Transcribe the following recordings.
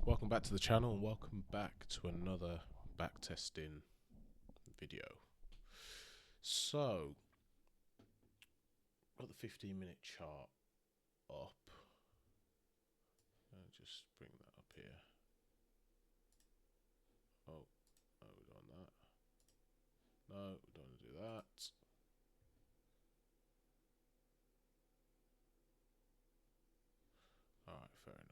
Welcome back to the channel and welcome back to another backtesting video. So, got the 15-minute chart up. I'll just bring that up here. Oh, no, we don't want that. No, we don't want to do that. Alright, fair enough.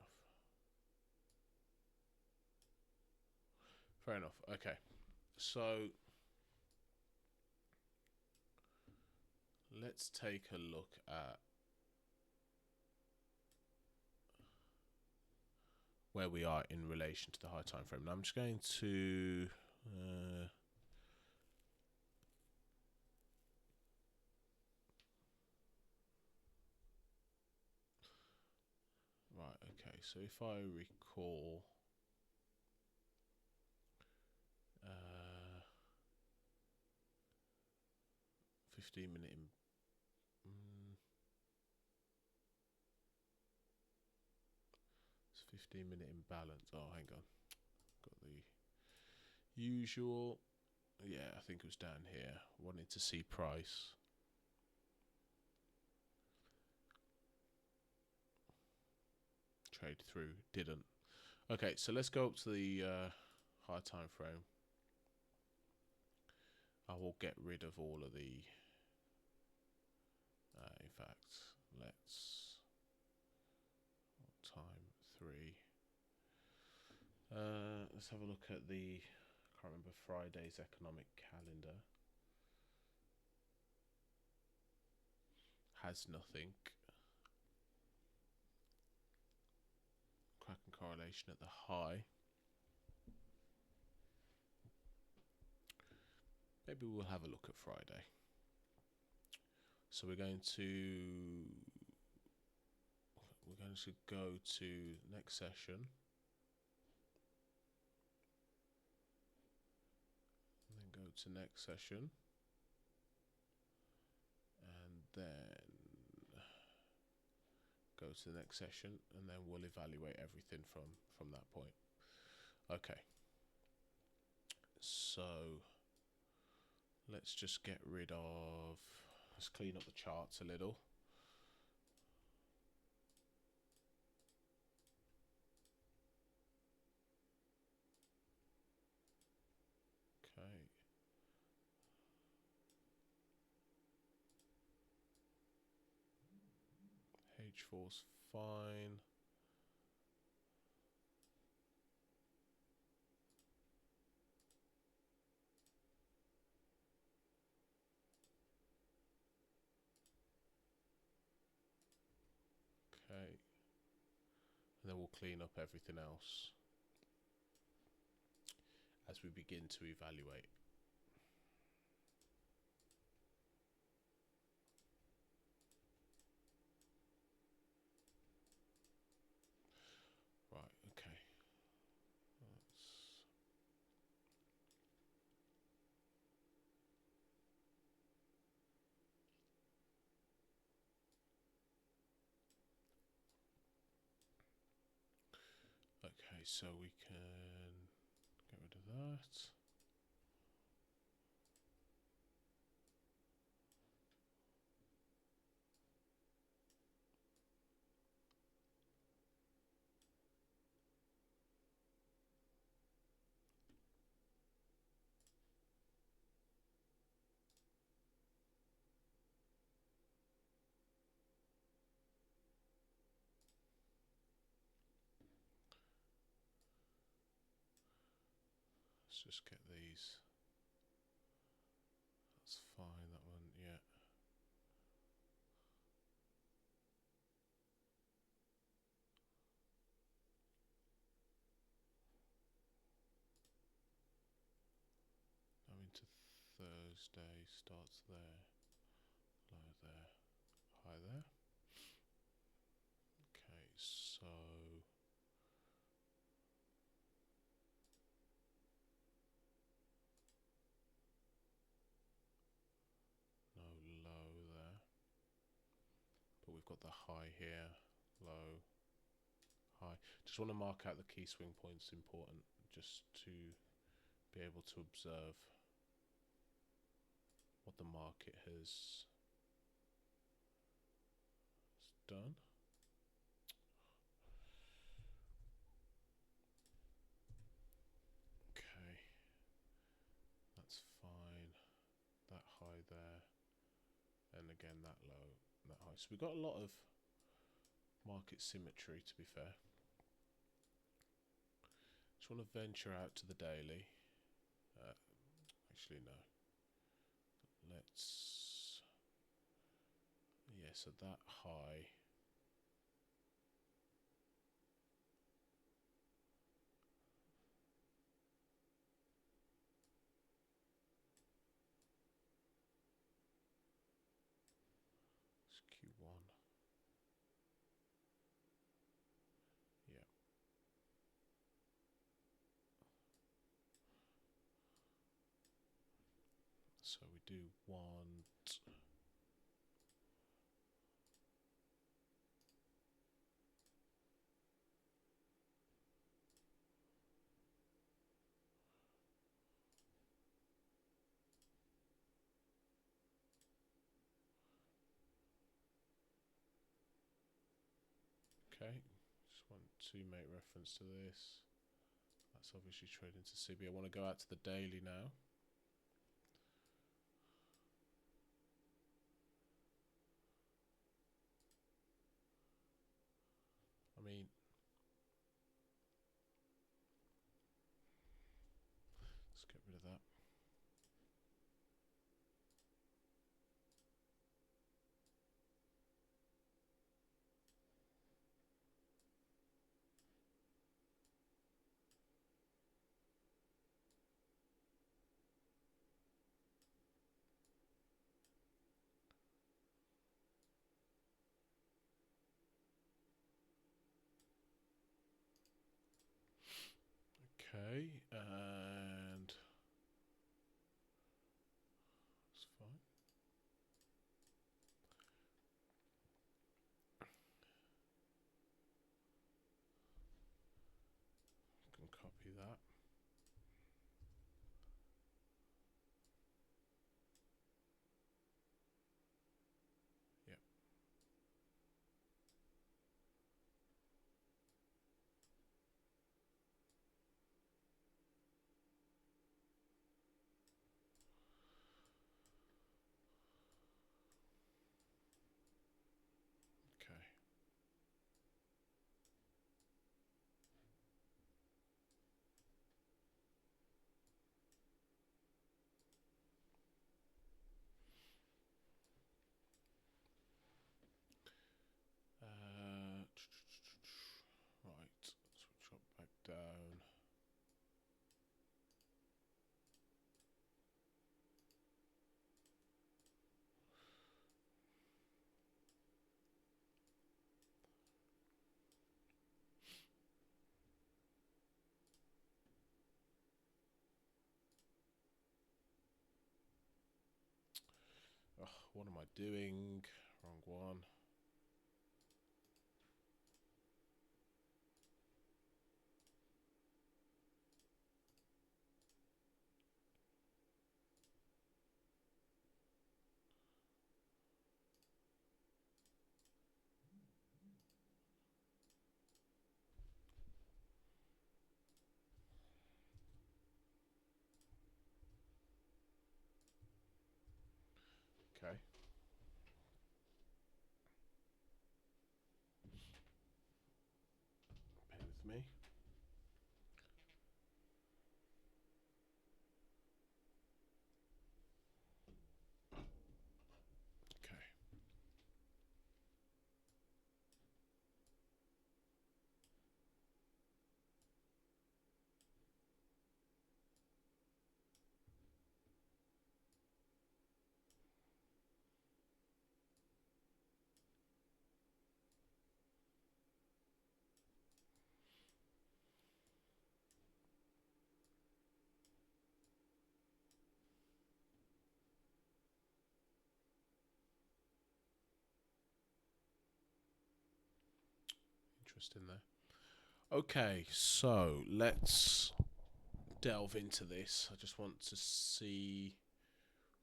Fair enough. Okay. So let's take a look at where we are in relation to the high time frame. Now I'm just going to right, okay, so if I recall 15-minute it's 15-minute imbalance. Oh, hang on, got the usual. Yeah, I think it was down here. Wanted to see price. Trade through, didn't. Okay, so let's go up to the high time frame. I will get rid of all of the in fact, let's time 3. Let's have a look at the, I can't remember, Friday's economic calendar. Has nothing. Cracking correlation at the high. Maybe we'll have a look at Friday. So we're going to go to next session. And then go to next session. And then go to the next session, and then we'll evaluate everything from that point. Okay. So let's just get rid of, let's clean up the charts a little. Okay. H4's fine. Okay. And then we'll clean up everything else as we begin to evaluate. Right, okay. Okay, so we can get rid of that. Let's just get these. That's fine, that one, yeah. Now into Thursday, starts there, low there, high there. Okay, so no low there, but we've got the high here, low, high. Just want to mark out the key swing points, important, just to be able to observe what the market has done. Okay, that's fine. That high there, and again that low, that high. So we've got a lot of market symmetry, to be fair. Just want to venture out to the daily. Actually, no. Let's. Yeah, so that high. It's Q1. Yeah. So we do want. Okay, just want to make reference to this. That's obviously trading to CB. I want to go out to the daily now. I mean, let's get rid of that. Okay, and it's fine. Can copy that. Yep. Okay. Right, so drop back down. Oh, what am I doing? Wrong one. Okay. Bear with me. Okay. Interesting there. Okay, so let's delve into this. I just want to see,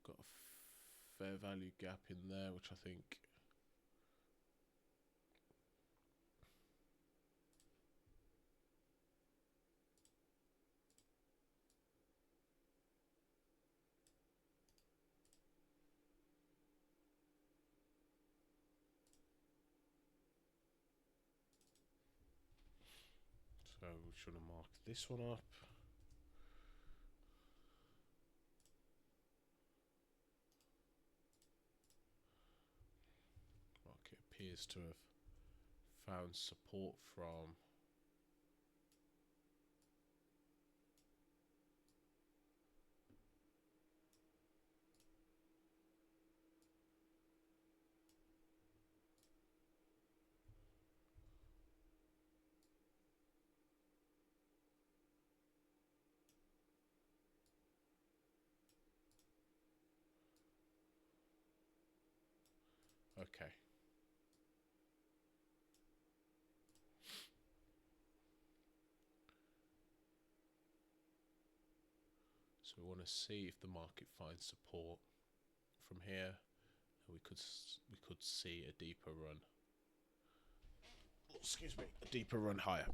got a fair value gap in there, which I think so we're trying to mark this one up. Market appears to have found support from okay. So we want to see if the market finds support from here. We could see a deeper run. Excuse me, a deeper run higher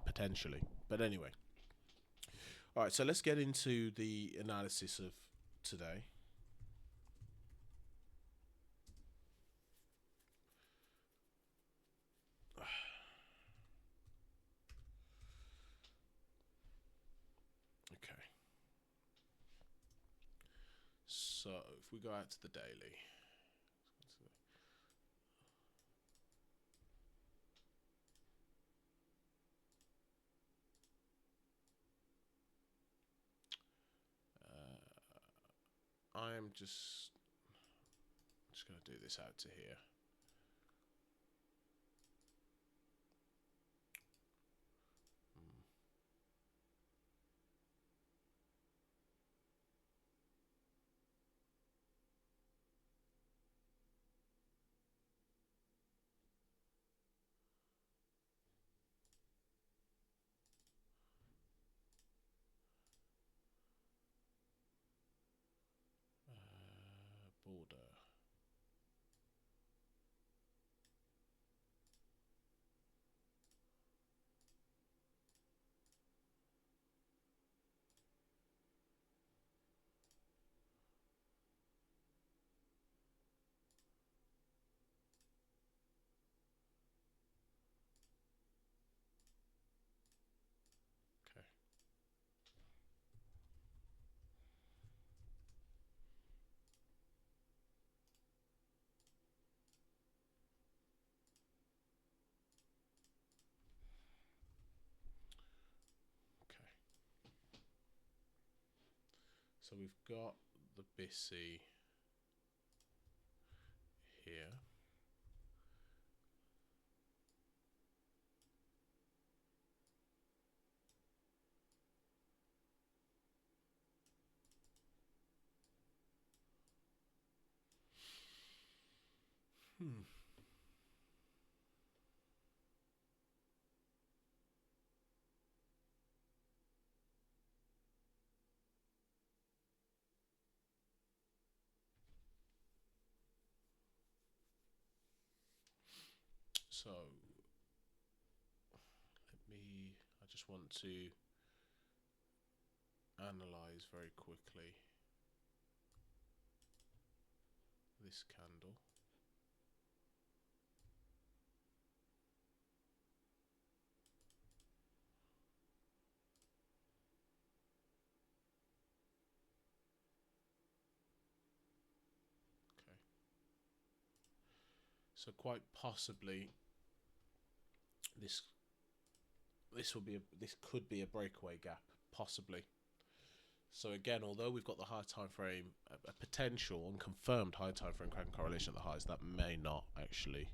potentially. But anyway, all right. So let's get into the analysis of today. Okay. So if we go out to the daily. I am just going to do this out to here. Border. Okay. Okay. So we've got the BISI here. So I just want to analyze very quickly this candle. Okay. So quite possibly this could be a breakaway gap, possibly. So again, although we've got the high time frame, a potential unconfirmed high time frame crack correlation at the highs, that may not actually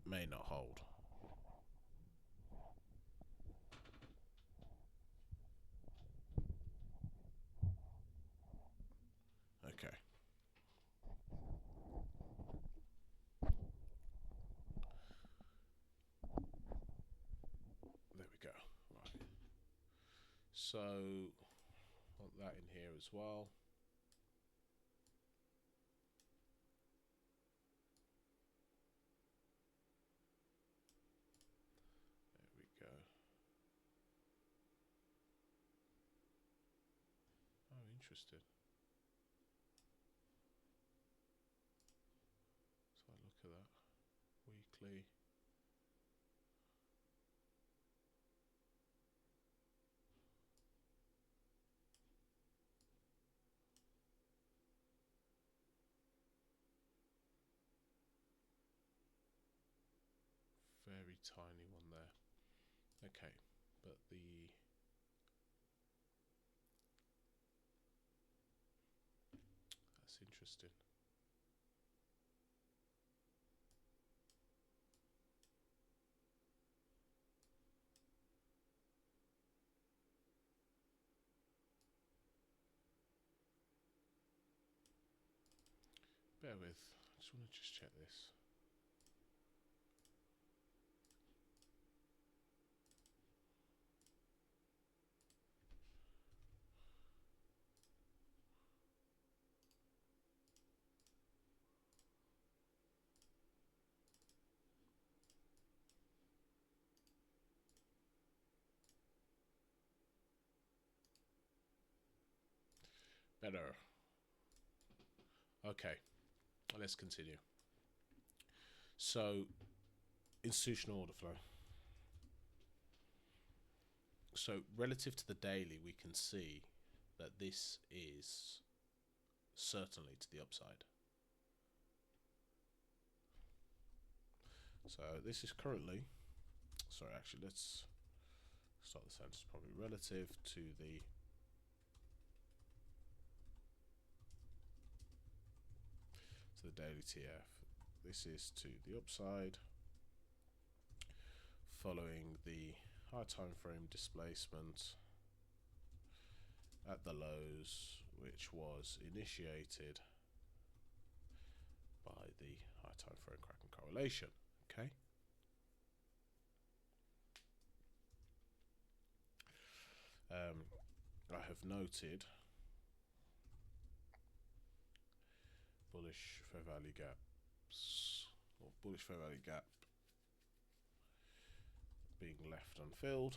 may not hold. Okay. So want that in here as well. There we go. Oh, interesting. So I look at that weekly. Very tiny one there. Okay, but that's interesting. Bear with. I just want to check this. Better. Okay, let's continue. So, institutional order flow. So, relative to the daily, we can see that this is certainly to the upside. So, this is currently, sorry, actually, let's start the sentence probably relative to the daily TF. This is to the upside following the high time frame displacement at the lows, which was initiated by the high time frame cracking correlation. Okay. I have noted bullish fair value gaps, or bullish fair value gap being left unfilled,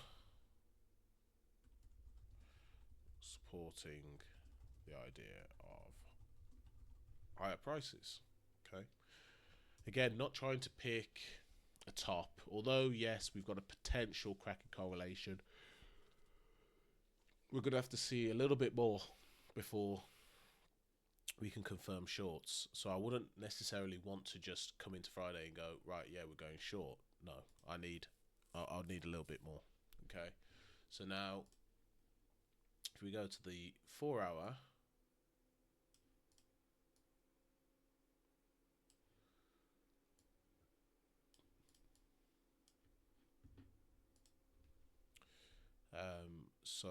supporting the idea of higher prices. Okay. Again, not trying to pick a top, although yes, we've got a potential cracking correlation. We're going to have to see a little bit more before we can confirm shorts. So I wouldn't necessarily want to just come into Friday and go, right, yeah, we're going short. No, I'll need a little bit more. Okay. So now if we go to the 4 hour, so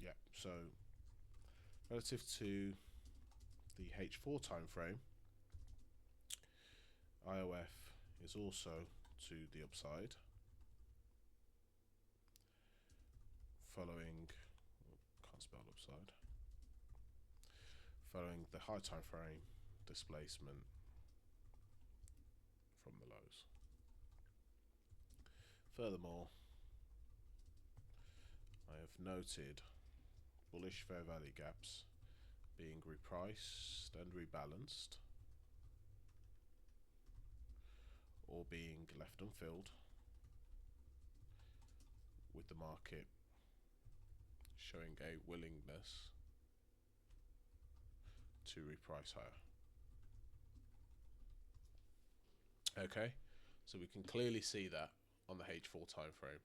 yeah, so relative to the H4 time frame, IOF is also to the upside following, can't spell upside, following the high time frame displacement from the lows. Furthermore, I have noted bullish fair value gaps being repriced and rebalanced, or being left unfilled, with the market showing a willingness to reprice higher. Okay, so we can clearly see that on the H4 time frame.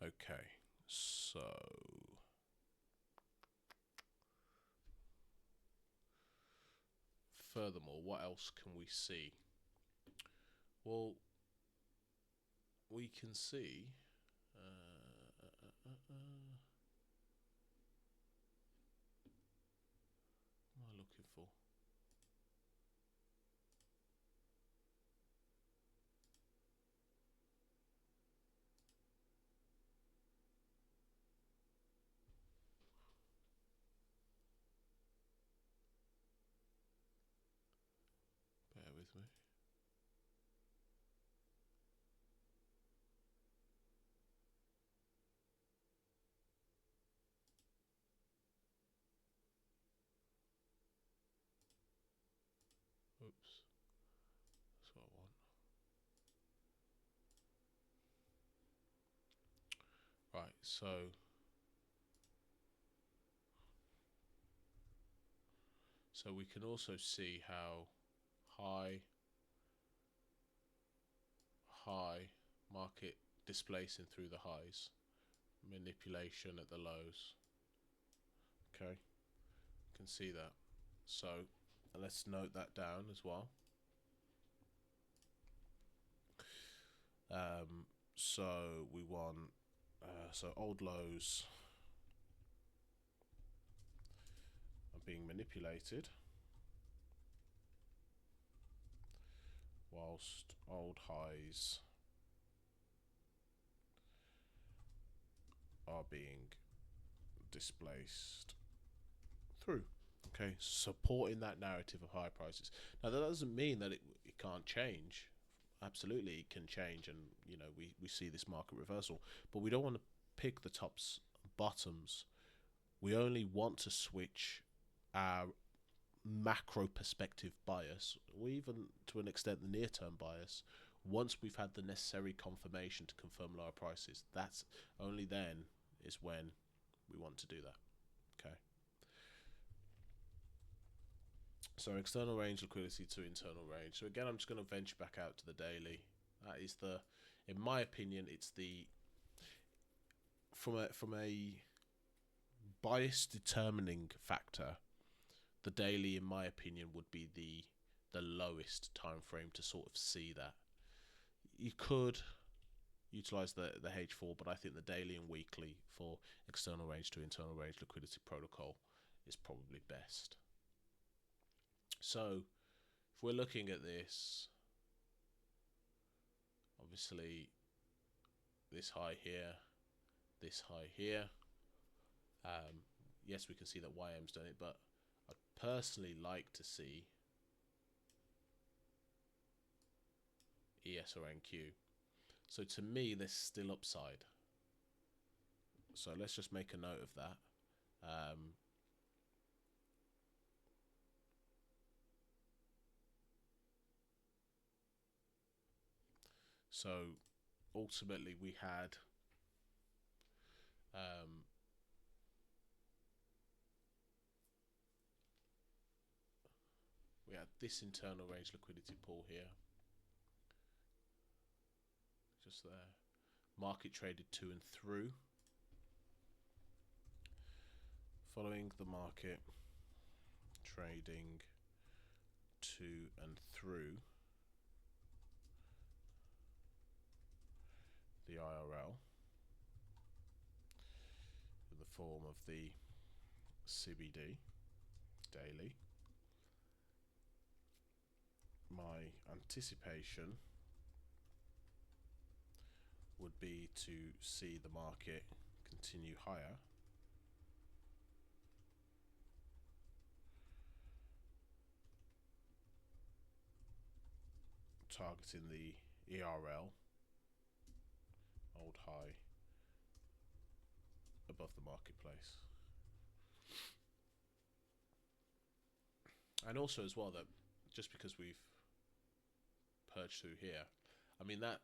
Okay, so furthermore, what else can we see? Well, we can see what am I looking for? Bear with me. Oops, that's what I want. Right, so we can also see how high market displacing through the highs, manipulation at the lows. Okay, you can see that. So let's note that down as well. So we want so old lows are being manipulated, whilst old highs are being displaced through. Okay, supporting that narrative of high prices. Now that doesn't mean that it can't change. Absolutely, it can change, and you know we see this market reversal, but we don't want to pick the tops bottoms. We only want to switch our macro perspective bias, or even to an extent the near-term bias, once we've had the necessary confirmation to confirm lower prices. That's only then is when we want to do that. Okay. So external range liquidity to internal range. So again, I'm just going to venture back out to the daily. That is the, in my opinion, it's the from a bias determining factor. The daily, in my opinion, would be the lowest time frame to sort of see that. You could utilize the H4, but I think the daily and weekly for external range to internal range liquidity protocol is probably best. So if we're looking at this, obviously this high here, this high here, yes, we can see that YM's done it, but I'd personally like to see ES or NQ. So to me, there's still upside. So let's just make a note of that. So ultimately we had this internal range liquidity pool here, just there. Market traded to and through. Following the market trading to and through the IRL in the form of the CBD daily, my anticipation would be to see the market continue higher, targeting the ERL old high above the marketplace. And also as well that just because we've purged through here, I mean that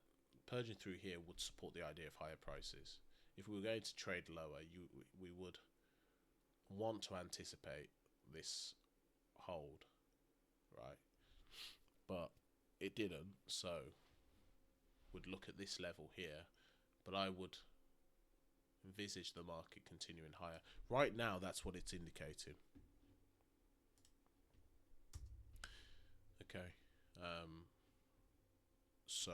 purging through here would support the idea of higher prices. If we were going to trade lower, we would want to anticipate this hold, right? But it didn't, so would look at this level here, but I would envisage the market continuing higher. Right now, that's what it's indicating. Okay. So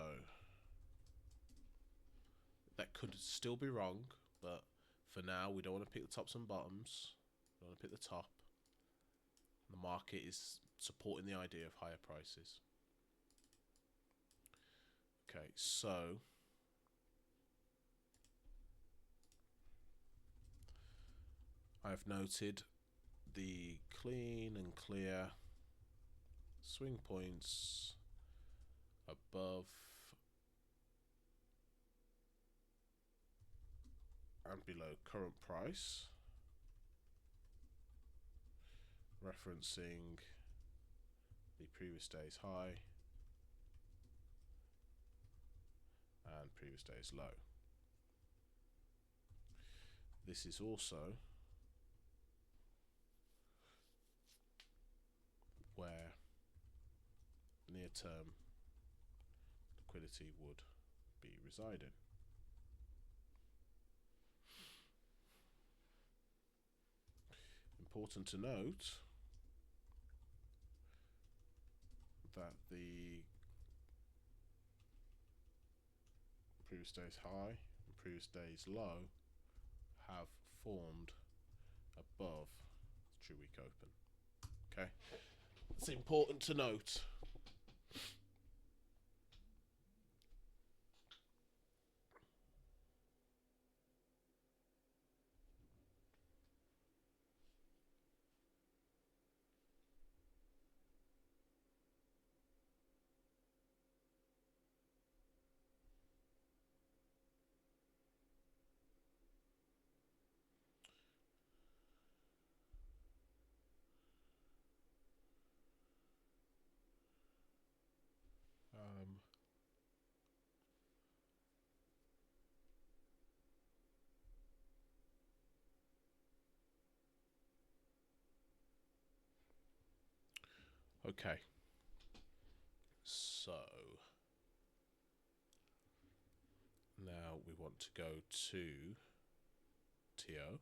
that could still be wrong, but for now, we don't want to pick the tops and bottoms. We don't want to pick the top. The market is supporting the idea of higher prices. Okay, so I've noted the clean and clear swing points above and below current price, referencing the previous day's high and previous day's low. This is also where near-term liquidity would be residing. Important to note that the previous day's high and previous day's low have formed above the true week open. Okay, it's important to note. Okay, so now we want to go to TO.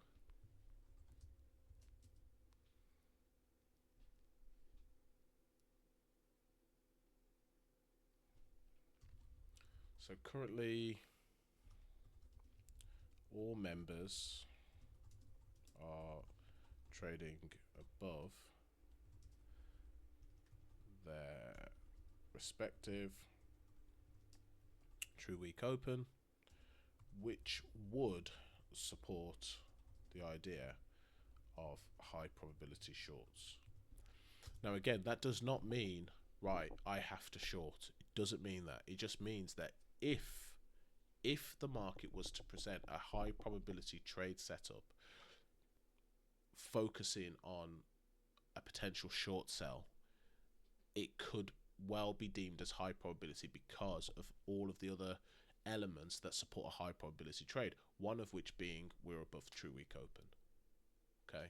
So currently all members are trading above their respective true week open, which would support the idea of high probability shorts. Now again, that does not mean, right, I have to short. It doesn't mean that. It just means that if the market was to present a high probability trade setup focusing on a potential short sell, it could well be deemed as high probability because of all of the other elements that support a high probability trade, one of which being we're above true week open. Okay,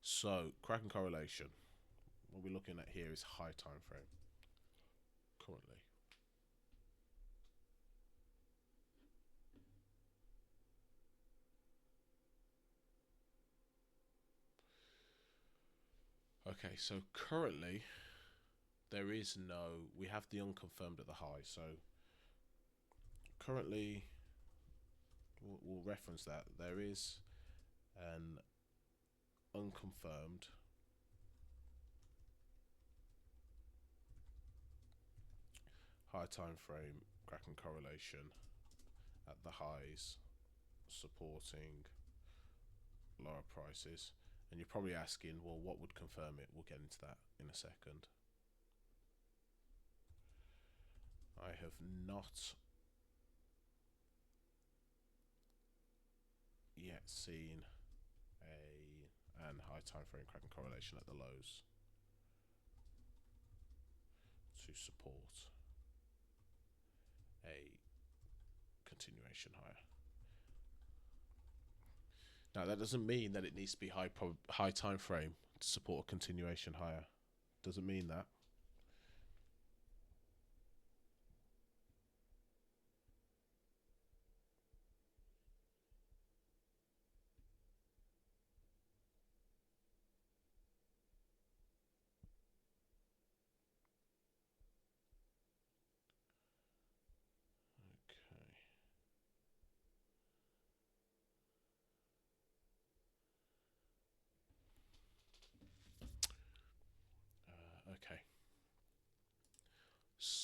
so Kraken correlation, what we're looking at here is high time frame currently. Okay, so currently there is no, we have the unconfirmed at the high. So currently, we'll reference that there is an unconfirmed high time frame Kraken correlation at the highs supporting lower prices. And you're probably asking, well, what would confirm it? We'll get into that in a second. I have not yet seen an high time frame Kraken correlation at the lows to support a continuation higher. Now that doesn't mean that it needs to be high time frame to support a continuation higher. Doesn't mean that.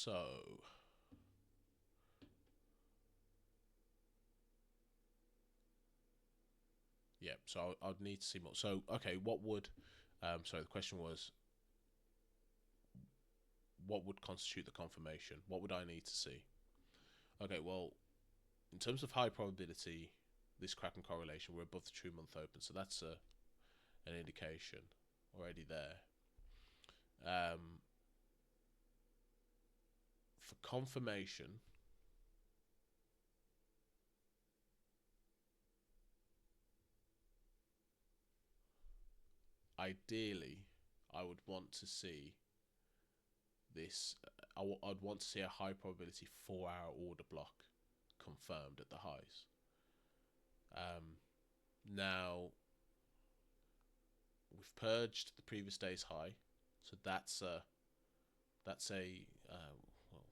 So yeah, so I'd need to see more. So okay, what would sorry, the question was, what would constitute the confirmation? What would I need to see? Okay, well, in terms of high probability, this Kraken correlation, we're above the true month open, so that's an indication already there. For confirmation, ideally, I would want to see this. I'd want to see a high probability 4-hour order block confirmed at the highs. Now we've purged the previous day's high, so that's a well,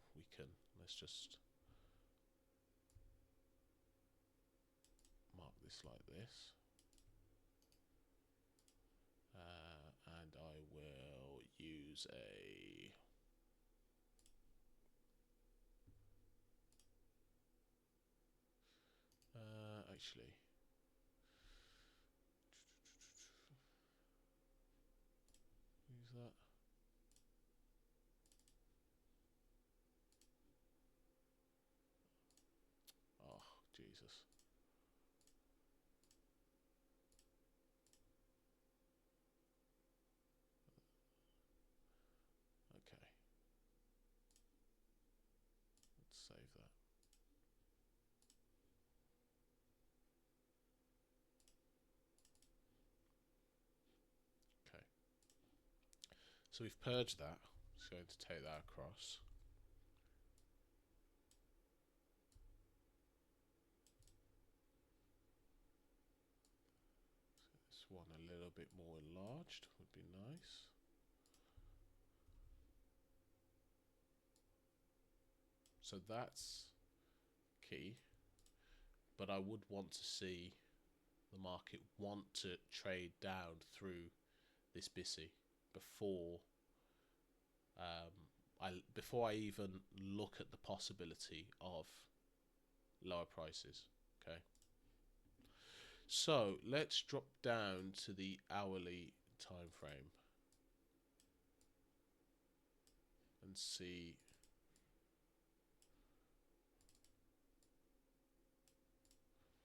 let's just mark this like this, and I will use a actually use that. Oh, Jesus. Okay. Let's save that. Okay. So we've purged that. Just going to take that across. This one a little bit more enlarged would be nice. So that's key, but I would want to see the market want to trade down through this BISI before I even look at the possibility of lower prices. Okay, so let's drop down to the hourly time frame and see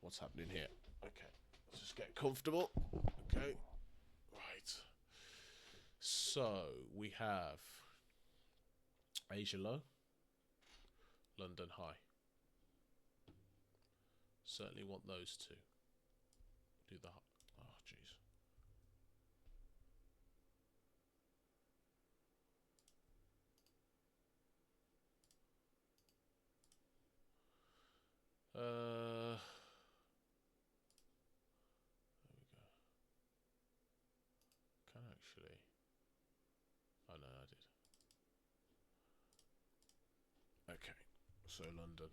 what's happening here. Okay, let's just get comfortable. Okay, right. So we have Asia low, London high. Certainly want those two. Do the oh jeez. There we go. Can actually. Oh no, I did. Okay, so London.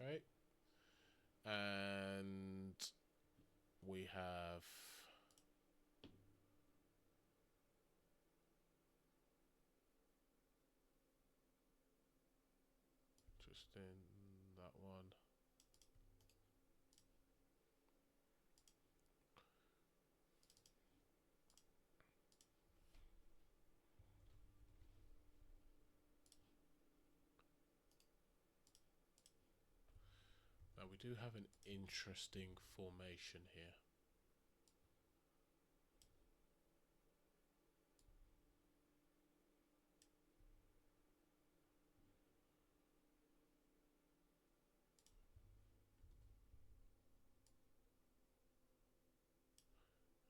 Okay, and we have just in that one. Now we do have an interesting formation here.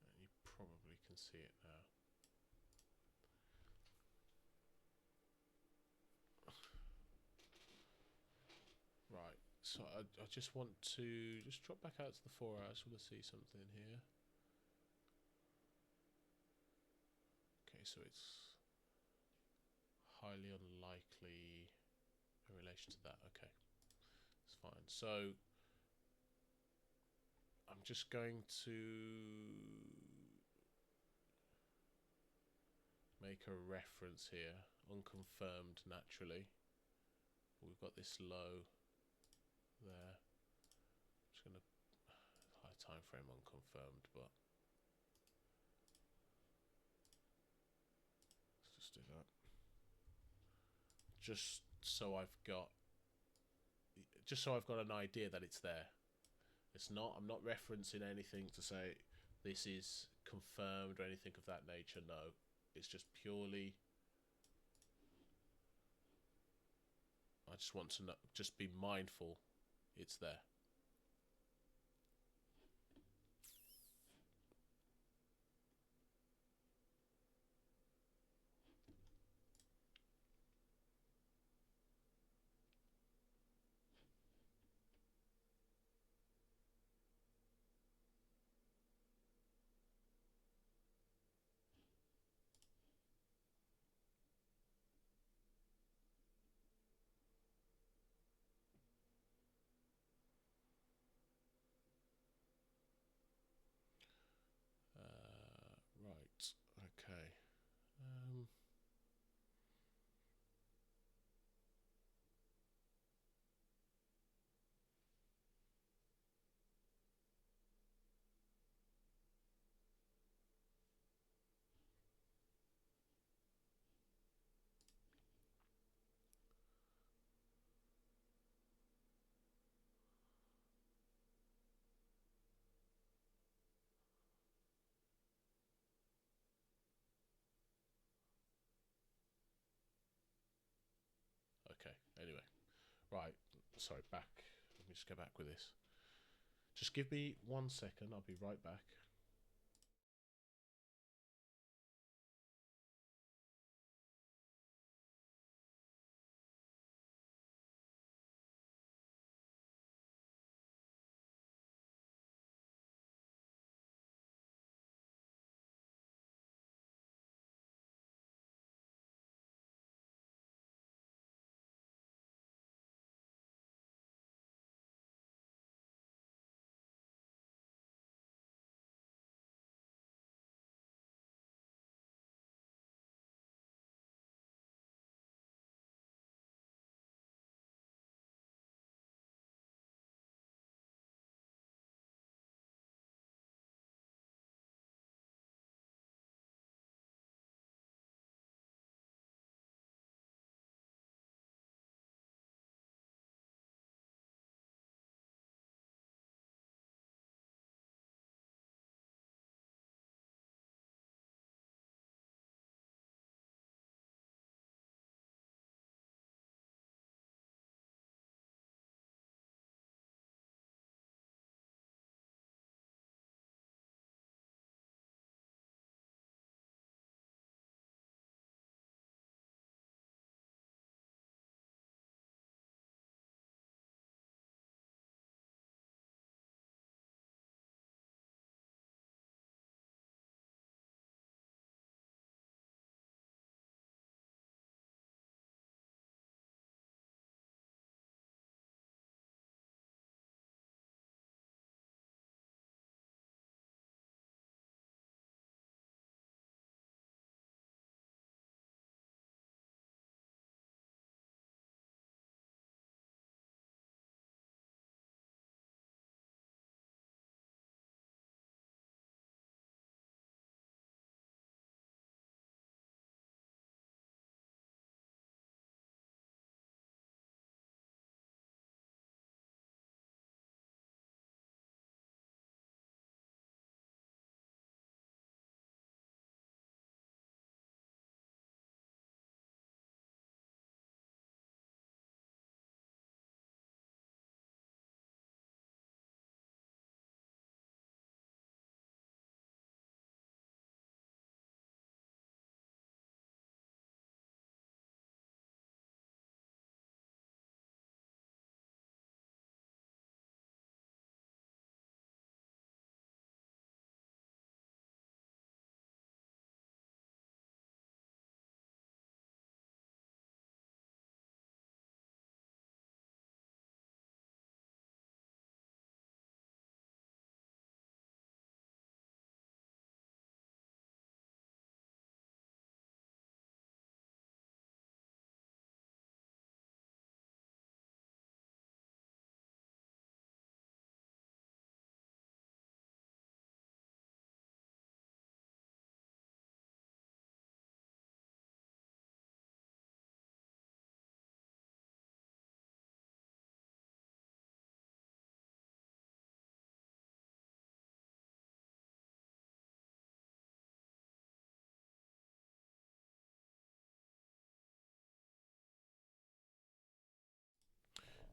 And you probably can see it now. Right, So I just want to just drop back out to the 4 hours. I want to see something here. Okay, so it's highly unlikely in relation to that. Okay, it's fine. So I'm just going to make a reference here, unconfirmed naturally. We've got this low there. I'm just going to high time frame unconfirmed, but let's just do that. Just so I've got an idea that it's there. It's not. I'm not referencing anything to say this is confirmed or anything of that nature. No, it's just purely. I just want to know, just be mindful it's there. Right. Okay. Okay. Anyway. Right. Sorry. Back. Let me just go back with this. Just give me 1 second. I'll be right back.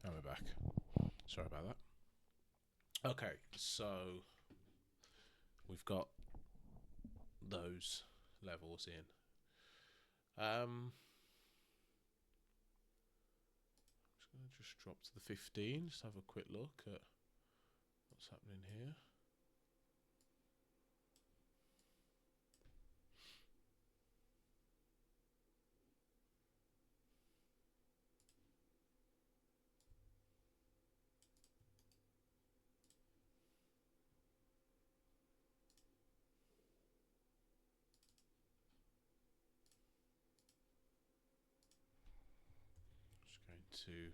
And we're back. Sorry about that. Okay, so we've got those levels in. Just drop to the 15. Just have a quick look at what's happening here. Just going to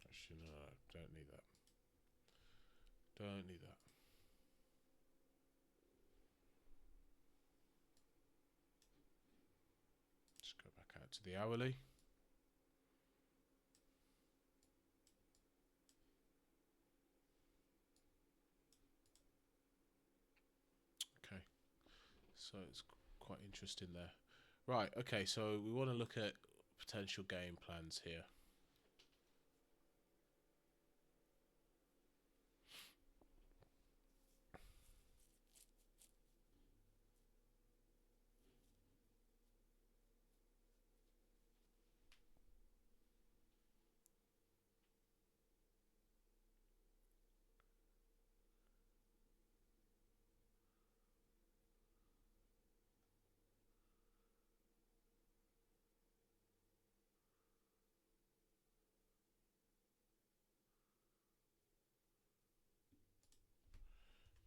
actually no, don't need that. Don't need that. Just go back out to the hourly. Okay, so it's quite interesting there. Right, okay, so we want to look at potential game plans here.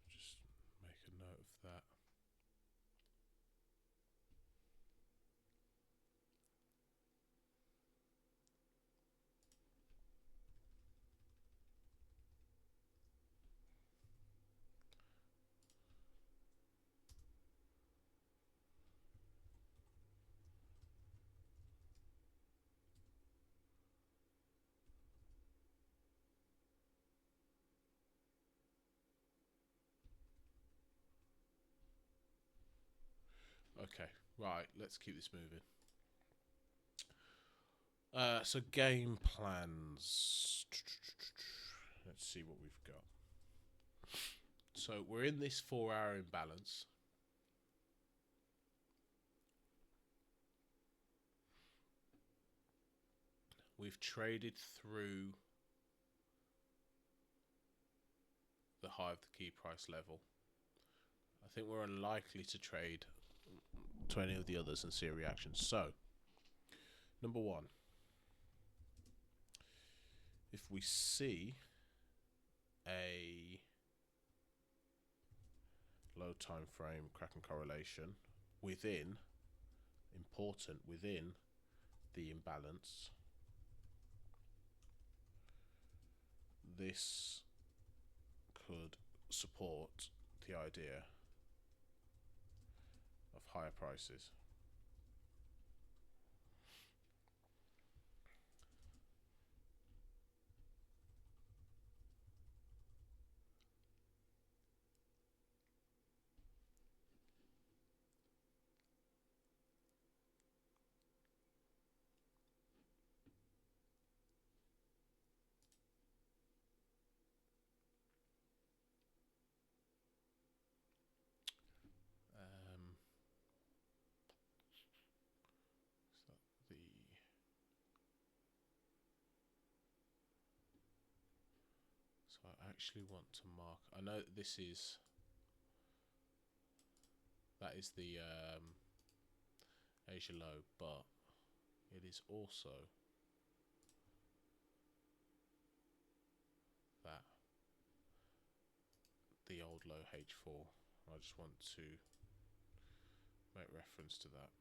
Just make a note of that. Okay, right, let's keep this moving. So game plans. Let's see what we've got. So we're in this 4-hour imbalance. We've traded through the high of the key price level. I think we're unlikely to trade to any of the others and see a reaction. So, number one, if we see a low time frame Kraken correlation within the imbalance, this could support the idea of higher prices. So I actually want to mark. I know that this is. That is the Asia low, but it is also that the old low H4. I just want to make reference to that.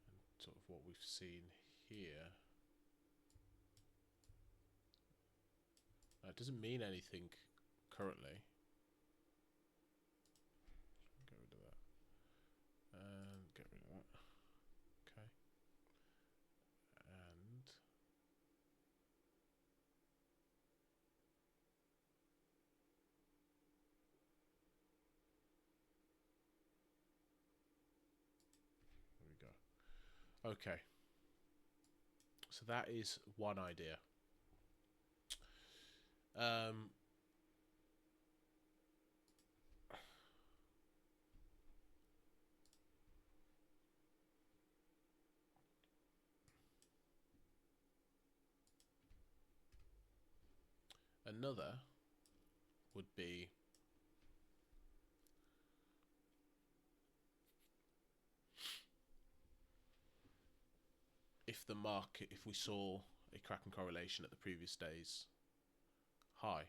And sort of what we've seen here doesn't mean anything currently. Get rid of that. And get rid of that. Okay. And there we go. Okay. So that is one idea. Another would be if the market, if we saw a cracking correlation at the previous day's high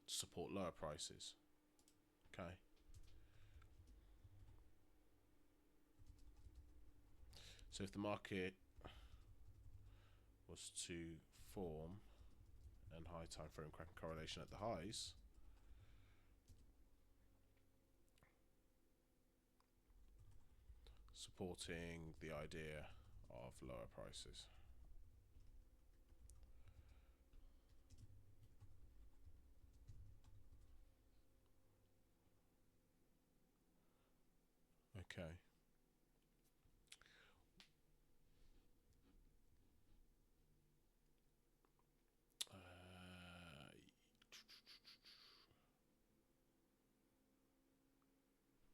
to support lower prices. Okay. So if the market was to form an high time frame cracking correlation at the highs, supporting the idea of lower prices. Okay.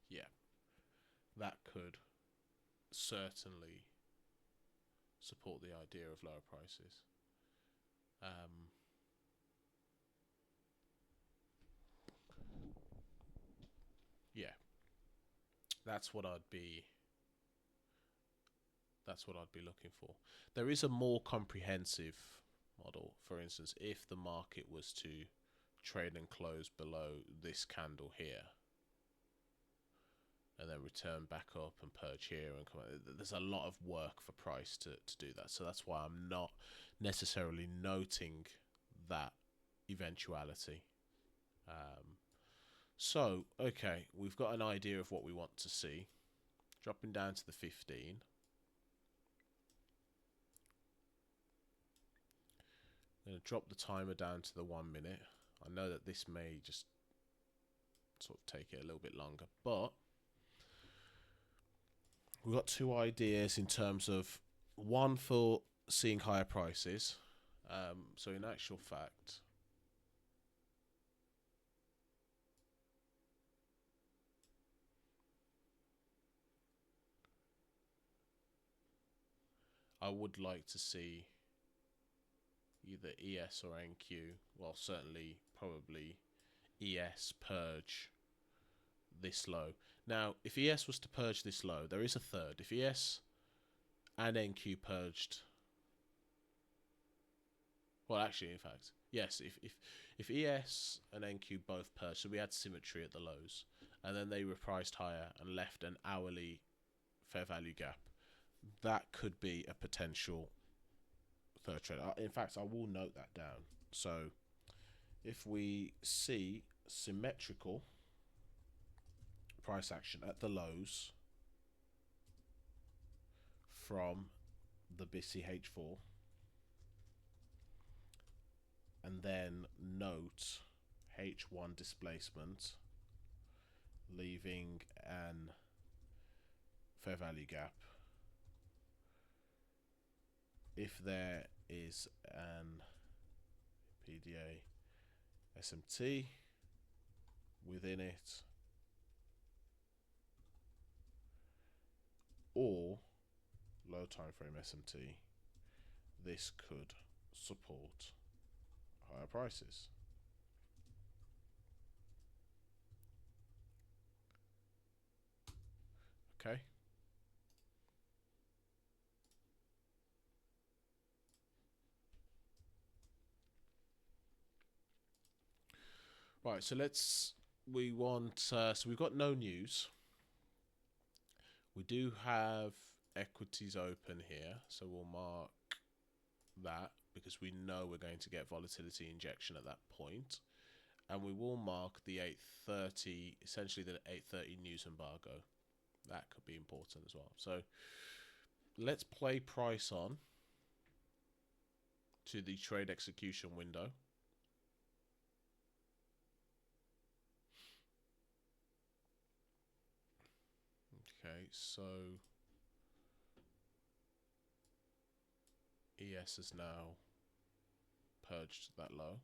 Yeah, that could certainly support the idea of lower prices. Yeah, that's what I'd be. That's what I'd be looking for. There is a more comprehensive model. For instance, if the market was to trade and close below this candle here, and then return back up and purge here and come out, there's a lot of work for price to do that. So that's why I'm not necessarily noting that eventuality. So, okay, we've got an idea of what we want to see. Dropping down to the 15. I'm going to drop the timer down to the 1 minute. I know that this may just sort of take it a little bit longer, but we've got two ideas in terms of one for seeing higher prices. So in actual fact, I would like to see either ES or NQ, well, certainly probably ES purge this low. Now, if ES was to purge this low, there is a third. If ES and NQ purged, well, actually, in fact, yes, if ES and NQ both purged, so we had symmetry at the lows, and then they repriced higher and left an hourly fair value gap, that could be a potential third trade. In fact, I will note that down. So if we see symmetrical price action at the lows from the BISI H4, and then note H1 displacement, leaving an fair value gap. If there is an PDA SMT within it, or low time frame SMT, this could support higher prices. Okay. Right, so we want, so we've got no news. We do have equities open here, so we'll mark that. because we know we're going to get volatility injection at that point. And we will mark the 8:30, essentially the 8:30 news embargo. That could be important as well. So let's play price on to the trade execution window. Okay, so ES is now purged that low.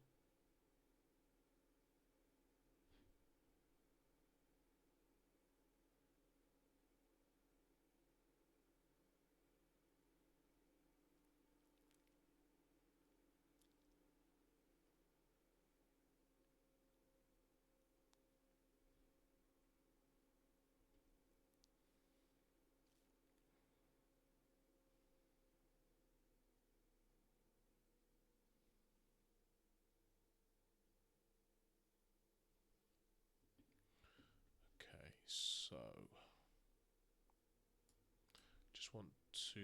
Okay, so just want to,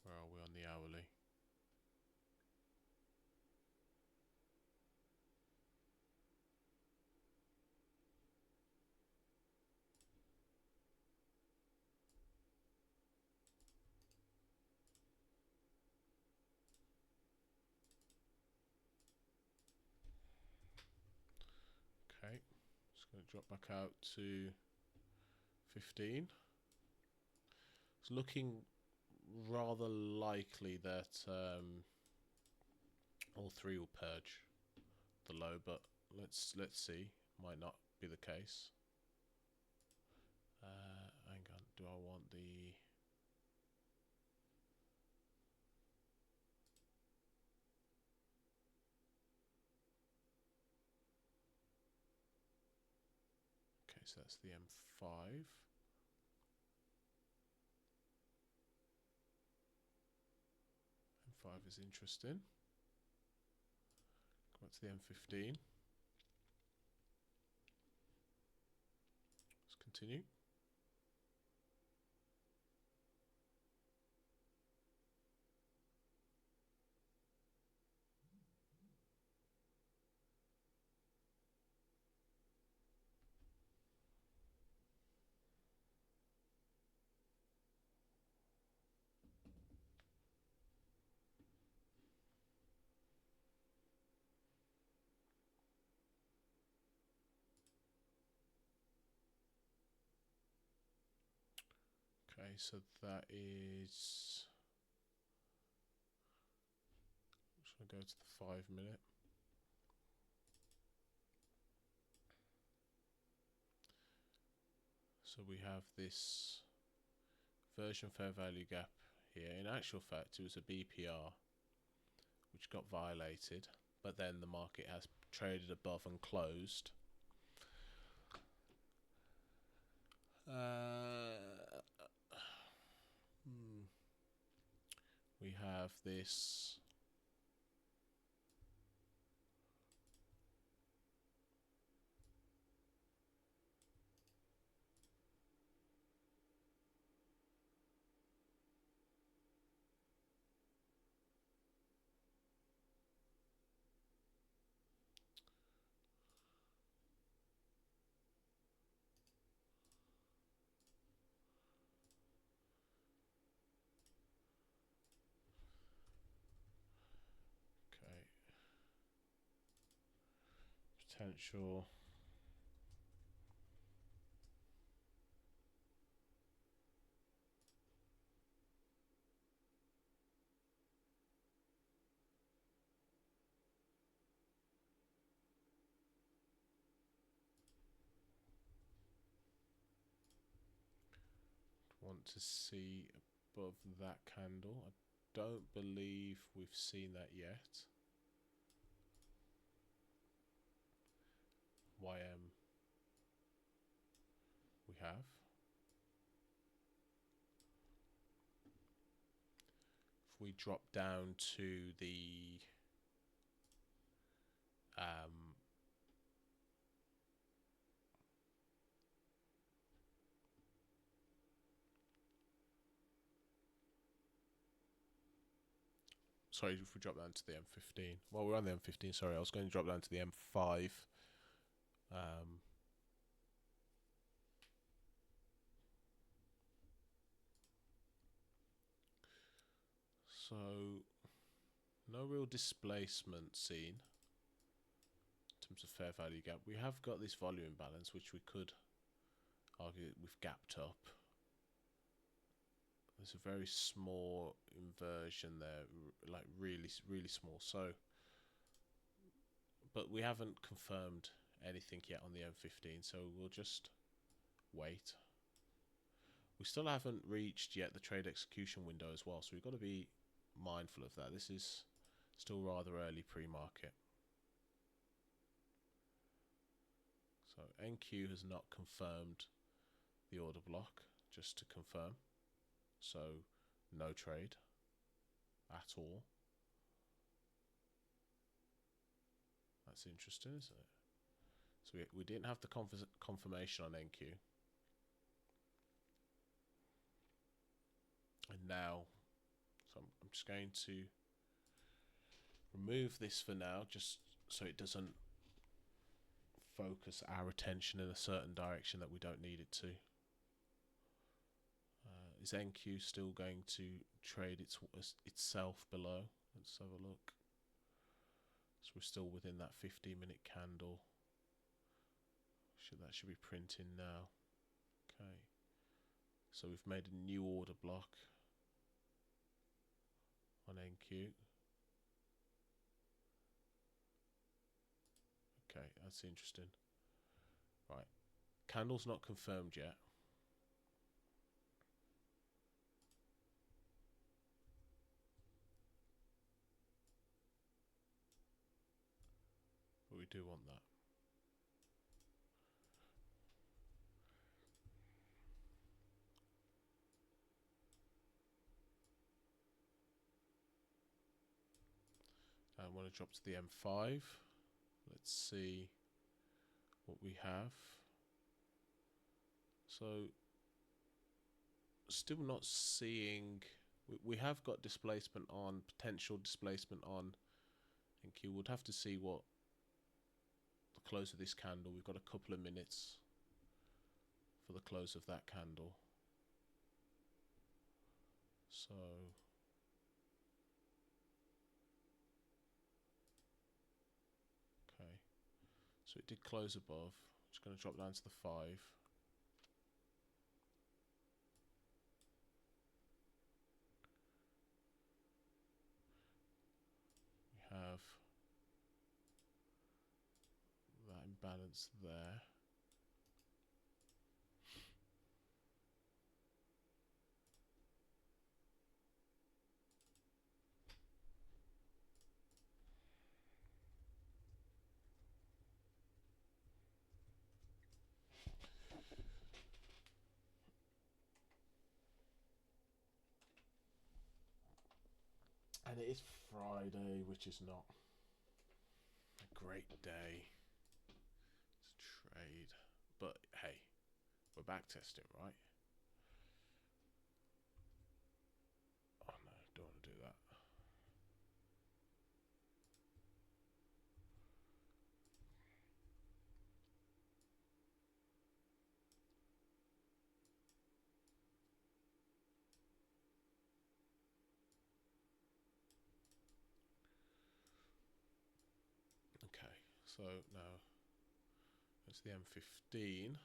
where are we on the hourly? Okay, just going to drop back out to 15. It's looking rather likely that all three will purge the low, but let's see. Might not be the case. Hang on, do I want the... Okay, so that's the M5. M5 is interesting. Go back to the M15. Let's continue. Okay, so that is... I'm just going to go to the 5 minute. So we have this version fair value gap here. In actual fact, it was a BPR which got violated, but then the market has traded above and closed. We have this potential want to see above that candle. I don't believe we've seen that yet. YM we have. If we drop down to the sorry, if we drop down to the M15. Well, we're on the M15. Sorry, I was going to drop down to the M5. So no real displacement seen in terms of fair value gap. We have got this volume imbalance, which we could argue we've gapped up. There's a very small inversion there, like really small. So, but we haven't confirmed anything yet on the M15, so we'll just wait. We still haven't reached yet the trade execution window as well, so we've got to be mindful of that. This is still rather early pre-market. So NQ has not confirmed the order block, just to confirm. So no trade at all. That's interesting, isn't it? So we didn't have the confirmation on NQ. And now, so I'm just going to remove this for now, just so it doesn't focus our attention in a certain direction that we don't need it to. Is NQ still going to trade itself below? Let's have a look. So we're still within that 15-minute candle. That should be printing now. Okay. So we've made a new order block on NQ. Okay, that's interesting. Right. Candle's not confirmed yet. But we do want that. I want to drop to the M5. Let's see what we have. So, still not seeing. We have got displacement on, potential displacement on NQ. We'd have to see what the close of this candle. We've got a couple of minutes for the close of that candle. So okay, so it did close above. Just going to drop down to the 5. We have that imbalance there. And it is Friday, which is not a great day to trade. But hey, we're back testing, right? Oh no, don't want to do that. Okay, so now it's the M15.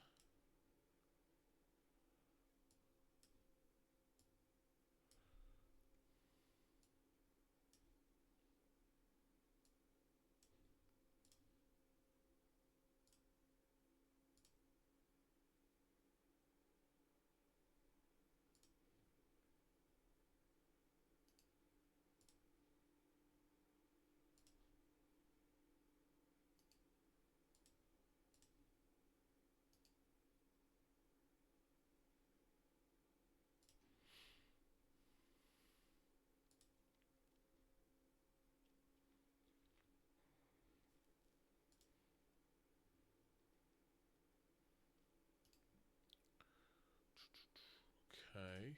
Okay.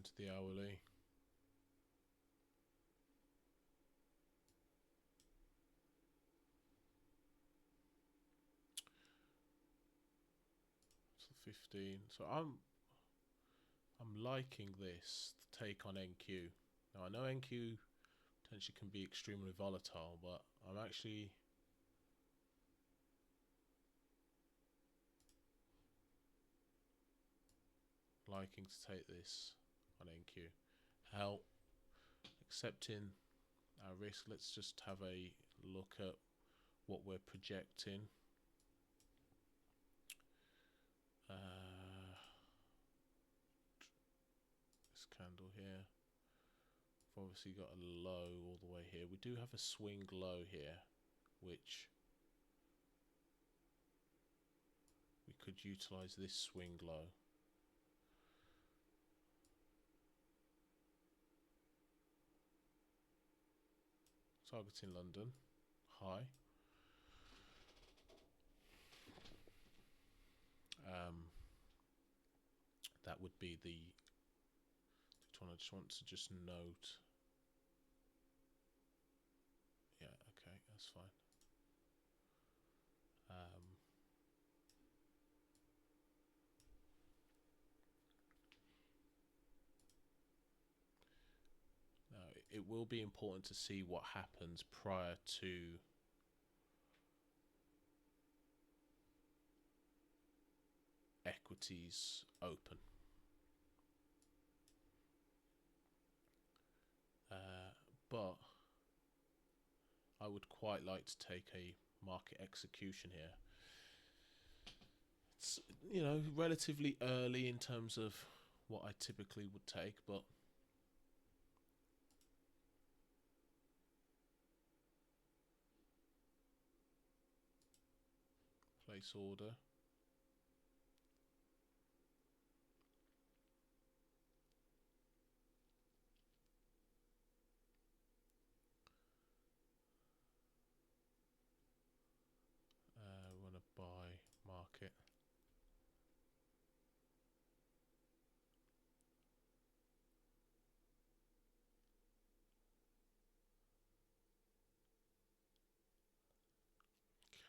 down to the hourly. So 15. So I'm liking this take on NQ. Now I know NQ potentially can be extremely volatile, but I'm actually liking to take this on NQ. How accepting our risk, let's just have a look at what we're projecting. This candle here, we've obviously got a low all the way here. We do have a swing low here, which we could utilize this swing low. Targeting London high. That would be the one. I just want to just note. Yeah, okay, that's fine. Now, it will be important to see what happens prior to equities open. But I would quite like to take a market execution here. It's, you know, relatively early in terms of what I typically would take, but place order. We want to buy market.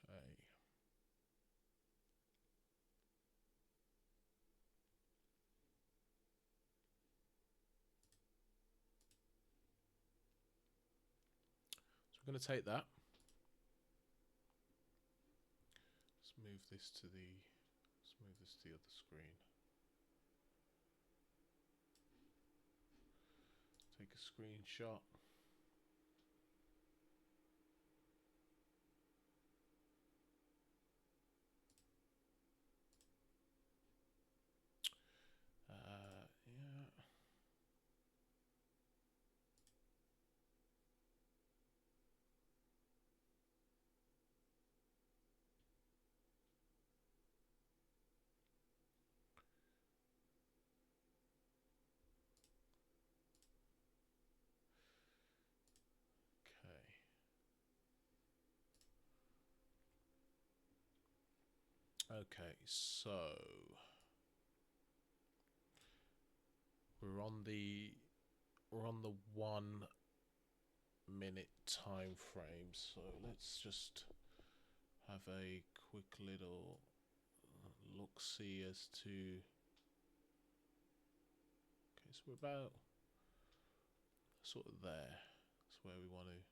Okay. So we're going to take that. Let's move this to the other screen. Take a screenshot. Yeah. Okay, so we're on the 1 minute time frame, so let's just have a quick little look see as to, okay, so we're about sort of there. That's where we want to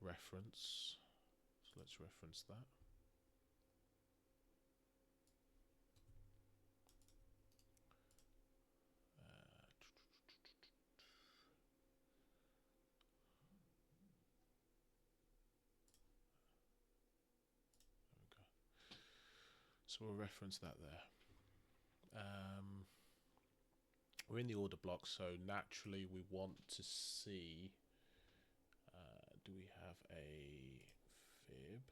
reference, so let's reference that. So we'll reference that there. We're in the order block, so naturally we want to see, do we have a fib?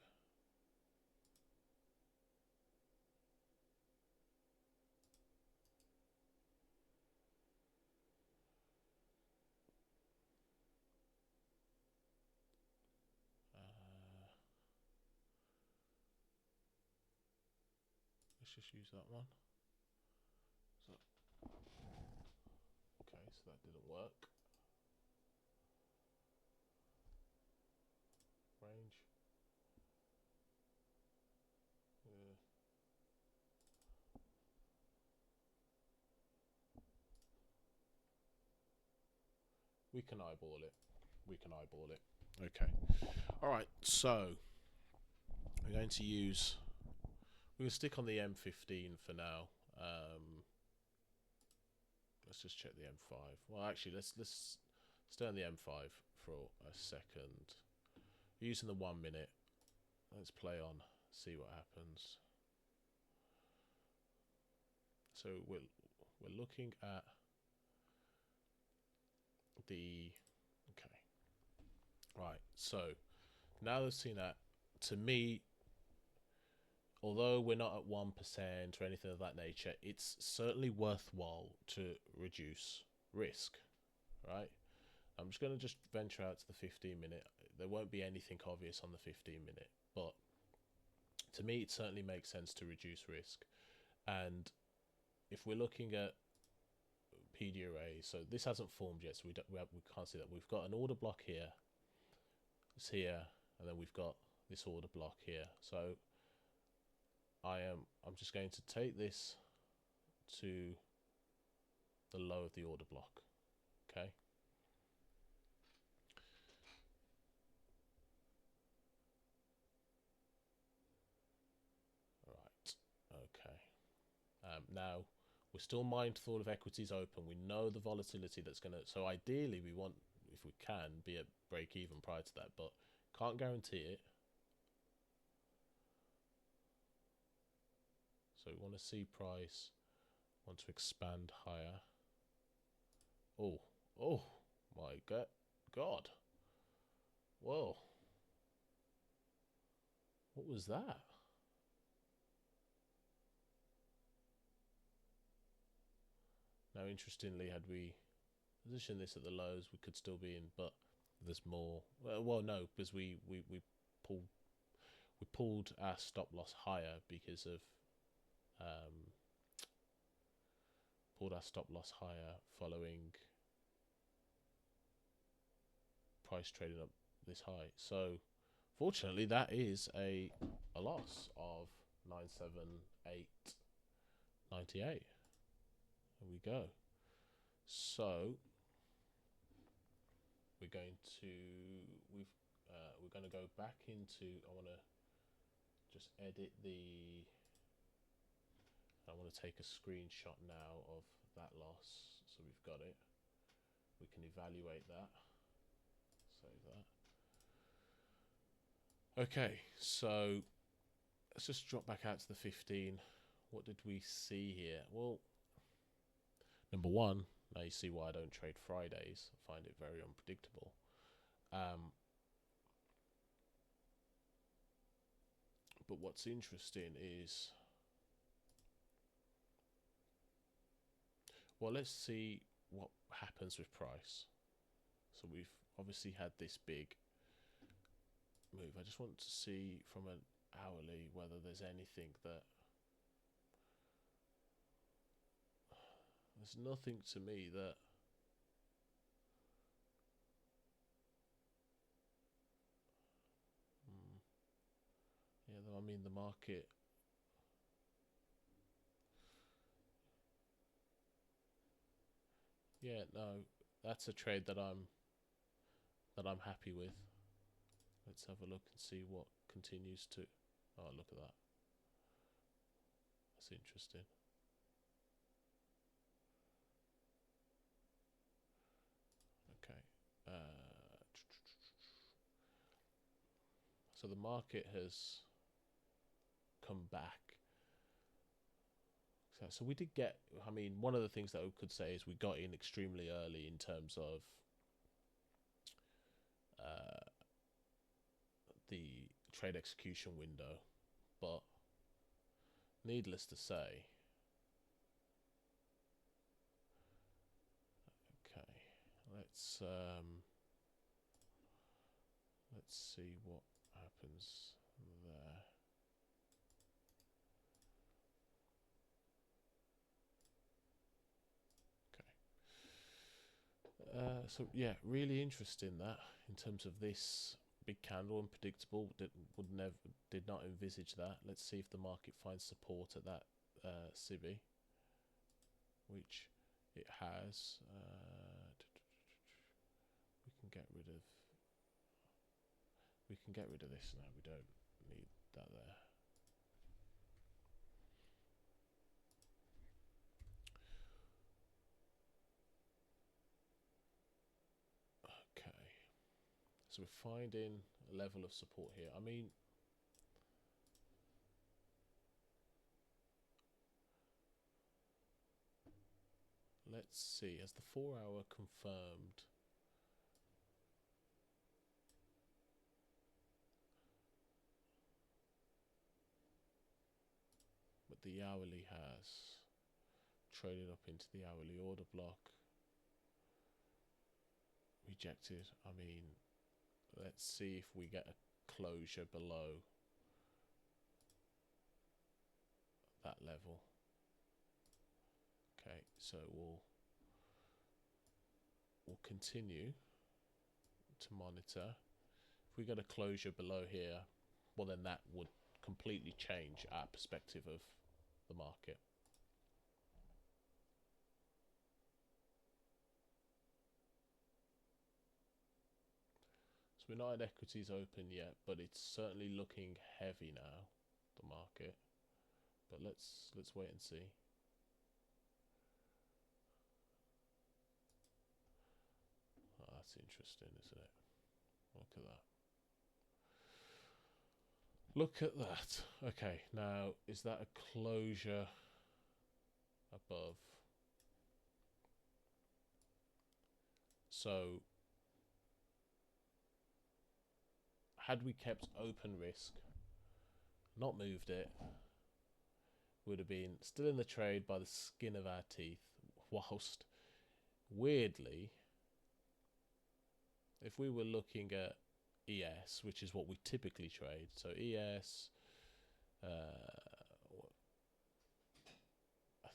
Let's just use that one. So so that didn't work. Range. Yeah. We can eyeball it. We can eyeball it. Okay. All right. So we're going to use. We're going to stick on the M15 for now. Let's just check the M5. Well, actually, let's stay on the M5 for a second. We're using the 1 minute. Let's play on. See what happens. So we're looking at the. Okay. Right. So now they've seen that. To me, although we're not at 1% or anything of that nature, it's certainly worthwhile to reduce risk, right? I'm just going to just venture out to the 15 minute. There won't be anything obvious on the 15 minute, but to me, it certainly makes sense to reduce risk. And if we're looking at PD arrays, so this hasn't formed yet, so we can't see that. We've got an order block here, it's here, and then we've got this order block here. So I'm just going to take this to the low of the order block. Okay. Right. Okay. Now we're still mindful of equities open. We know the volatility that's going to. So ideally, we want, if we can, be at break even prior to that, but can't guarantee it. So we want to see price, want to expand higher. Oh, my God. Whoa. What was that? Now, interestingly, had we positioned this at the lows, we could still be in, but there's more. Well, no, because we pulled our stop loss higher because of following price trading up this high. So fortunately, that is a loss of 978.98. There we go. So we're going to go back into. I want to just edit the. I want to take a screenshot now of that loss, so we've got it. We can evaluate that. Save that. Okay, so let's just drop back out to the 15. What did we see here? Well, number one, now you see why I don't trade Fridays. I find it very unpredictable. But what's interesting is, well, let's see what happens with price. So we've obviously had this big move. I just want to see from an hourly whether there's anything that. There's nothing to me that. Yeah, though, I mean the market. Yeah, no, that's a trade that I'm happy with. Let's have a look and see what continues to. Oh, look at that. That's interesting. Okay. So the market has come back. So we did get. I mean, one of the things that I could say is we got in extremely early in terms of the trade execution window, but needless to say. Okay, let's see what happens there. Okay. So yeah, really interesting that in terms of this big candle, unpredictable. Did not envisage that. Let's see if the market finds support at that CB, which it has. We can get rid of this now. We don't need that there. Okay, so we're finding a level of support here. I mean, let's see, has the 4 hour confirmed? But the hourly has traded up into the hourly order block. Rejected. I mean, let's see if we get a closure below that level. Okay, so we'll continue to monitor. If we get a closure below here, well then that would completely change our perspective of the market. So we're not at equities open yet, but it's certainly looking heavy now, the market. But let's wait and see. Oh, that's interesting, isn't it? Look at that. Look at that. Okay, now is that a closure above? So had we kept open risk, not moved it, would have been still in the trade by the skin of our teeth, whilst weirdly, if we were looking at ES, which is what we typically trade, so ES, I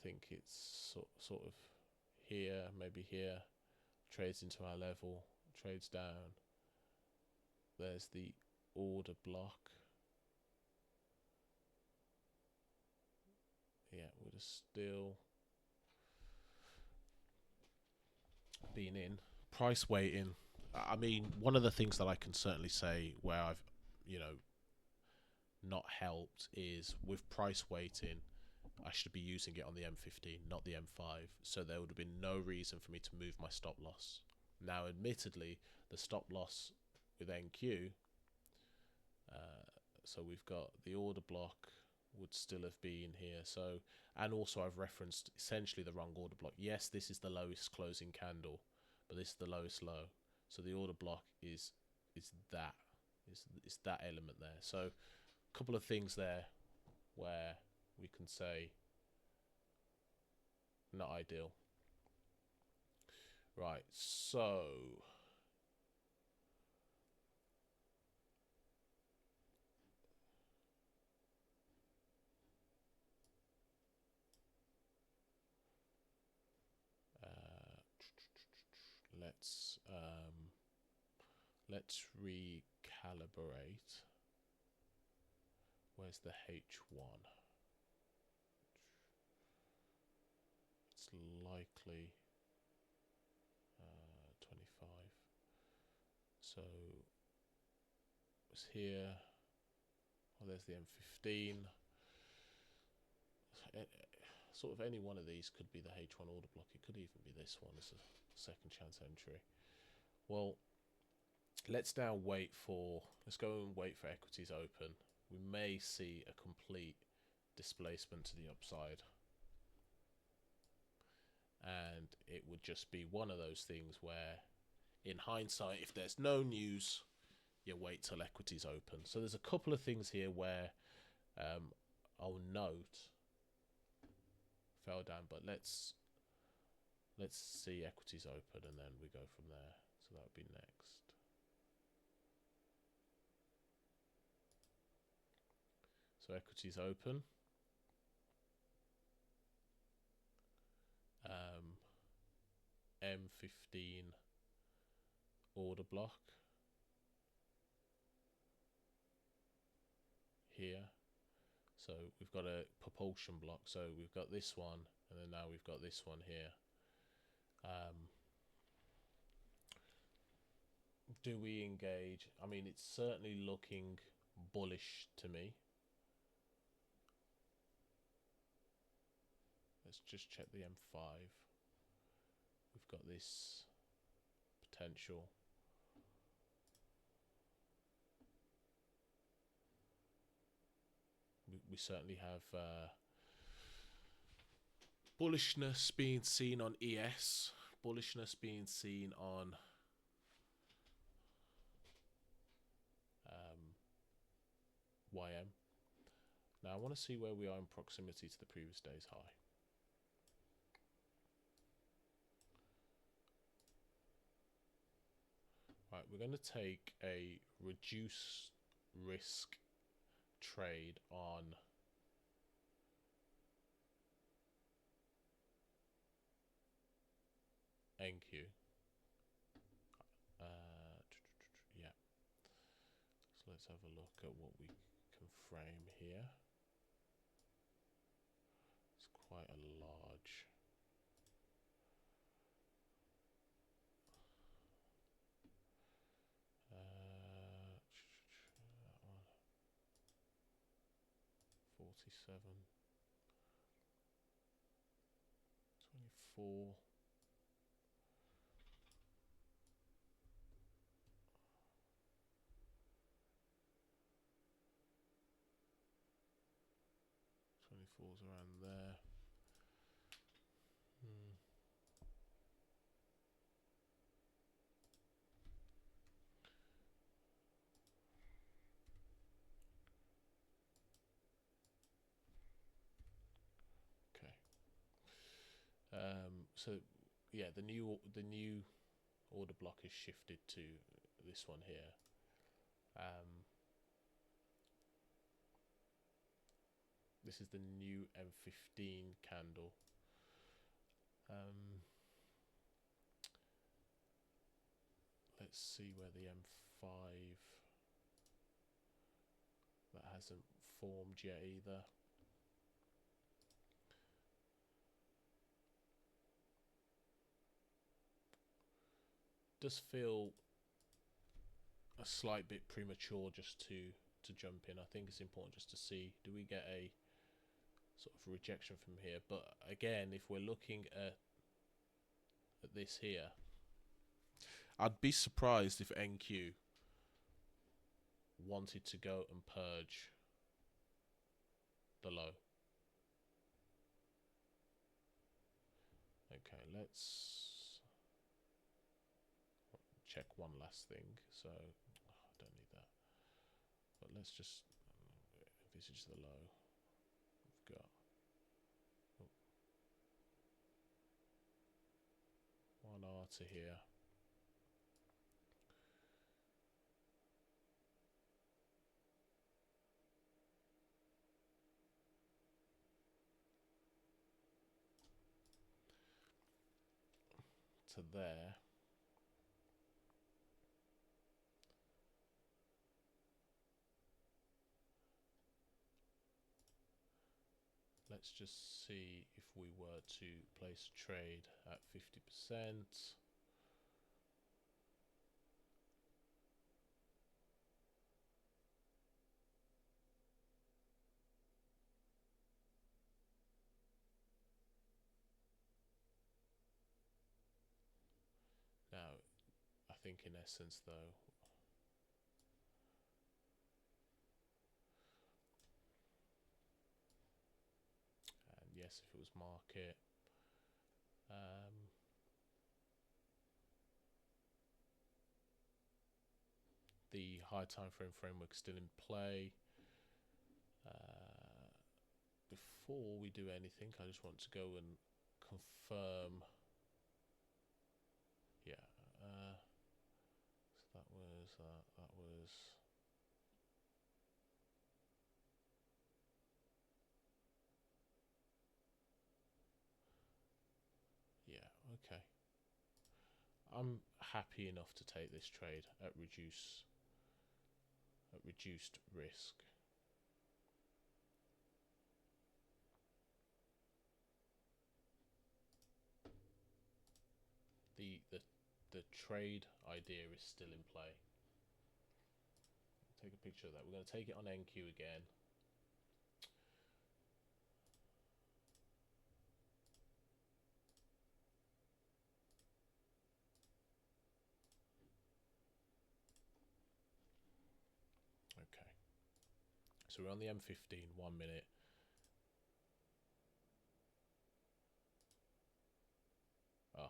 think it's sort of here, maybe here, trades into our level, trades down. There's the order block. Yeah, would have still been in. Price weighting. I mean, one of the things that I can certainly say where I've, not helped is with price weighting, I should be using it on the M15, not the M5. So there would have been no reason for me to move my stop loss. Now, admittedly, the stop loss with NQ, so we've got the order block would still have been here. So, and also I've referenced essentially the wrong order block. Yes, this is the lowest closing candle, but this is the lowest low. So the order block is that element there. So a couple of things there where we can say not ideal. Right, so let's recalibrate. Where's the H1? It's likely 25. So it's here. Oh, there's the M15. Sort of any one of these could be the H1 order block. It could even be this one as a second chance entry. Well, let's now let's go and wait for equities open. We may see a complete displacement to the upside. And it would just be one of those things where, in hindsight, if there's no news, you wait till equities open. So there's a couple of things here where I'll note fell down, but let's see equities open and then we go from there. So that would be next. So equities open. M15 order block here. So we've got a propulsion block. So we've got this one, and then now we've got this one here. Do we engage? I mean, it's certainly looking bullish to me. Let's just check the M5. We've got this potential. We certainly have bullishness being seen on ES, bullishness being seen on YM. Now I want to see where we are in proximity to the previous day's high. Right, we're going to take a reduce risk trade on NQ. Yeah. So let's have a look at what we can frame here. It's quite a large. That one. 47. 24. 24's around there. Okay. So yeah, the new order block is shifted to this one here. This is the new M15 candle. Let's see where the M5, that hasn't formed yet either. Does feel a slight bit premature just to jump in. I think it's important just to see, do we get a sort of rejection from here? But again, if we're looking at this here, I'd be surprised if NQ wanted to go and purge the low. Okay, let's check one last thing. So I don't need that, but let's just envisage the low. We've got one R to here. To there. Let's just see if we were to place a trade at 50%. Now, I think in essence though, and yes, if it was market, the high time frame framework still in play. Before we do anything, I just want to go and confirm. Yeah. So that was yeah. Okay. I'm happy enough to take this trade at reduced risk. The trade idea is still in play. Take a picture of that. We're going to take it on NQ again. Okay. So we're on the M15, 1 minute. Oh.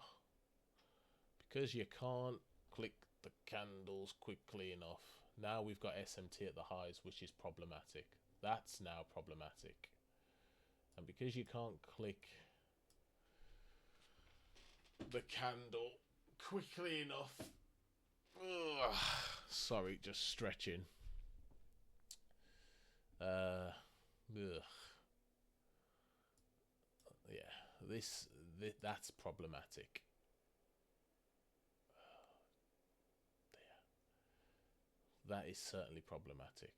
Because you can't click the candles quickly enough. Now we've got SMT at the highs, which is problematic. That's now problematic. And because you can't click the candle quickly enough. Ugh, sorry, just stretching. Yeah, that's problematic. That is certainly problematic.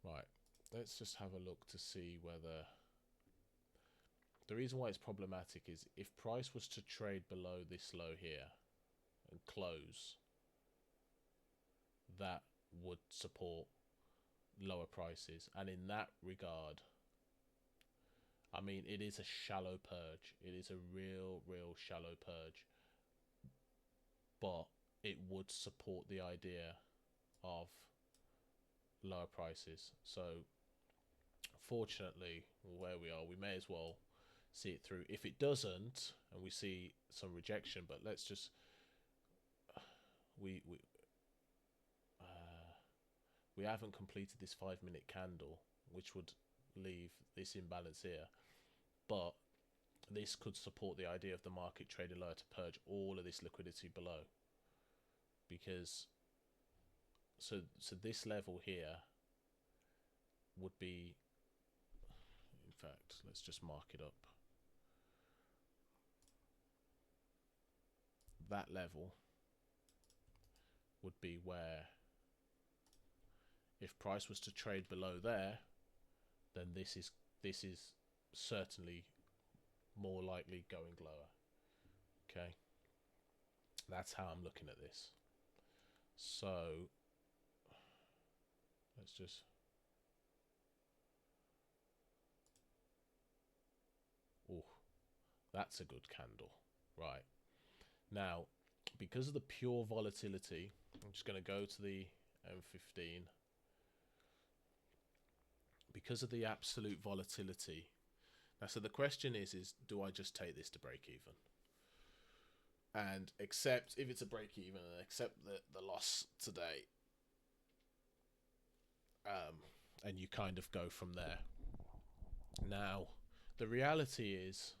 Right, let's just have a look to see whether... The reason why it's problematic is if price was to trade below this low here and close, that would support lower prices. And in that regard, I mean, it is a shallow purge. It is a real shallow purge. But it would support the idea of lower prices. So fortunately, where we are, we may as well see it through. If it doesn't, and we see some rejection, but let's just we haven't completed this 5-minute candle, which would leave this imbalance here, but this could support the idea of the market trading lower to purge all of this liquidity below, because so this level here would be, in fact, let's just mark it up. That level would be where, if price was to trade below there, then this is certainly more likely going lower. Okay, that's how I'm looking at this. So let's just... Oh, that's a good candle. Right. Now, because of the pure volatility, I'm just going to go to the M15. Because of the absolute volatility. Now, so the question is do I just take this to break even? And accept, if it's a break even, and accept the loss today. And you kind of go from there. Now, the reality is,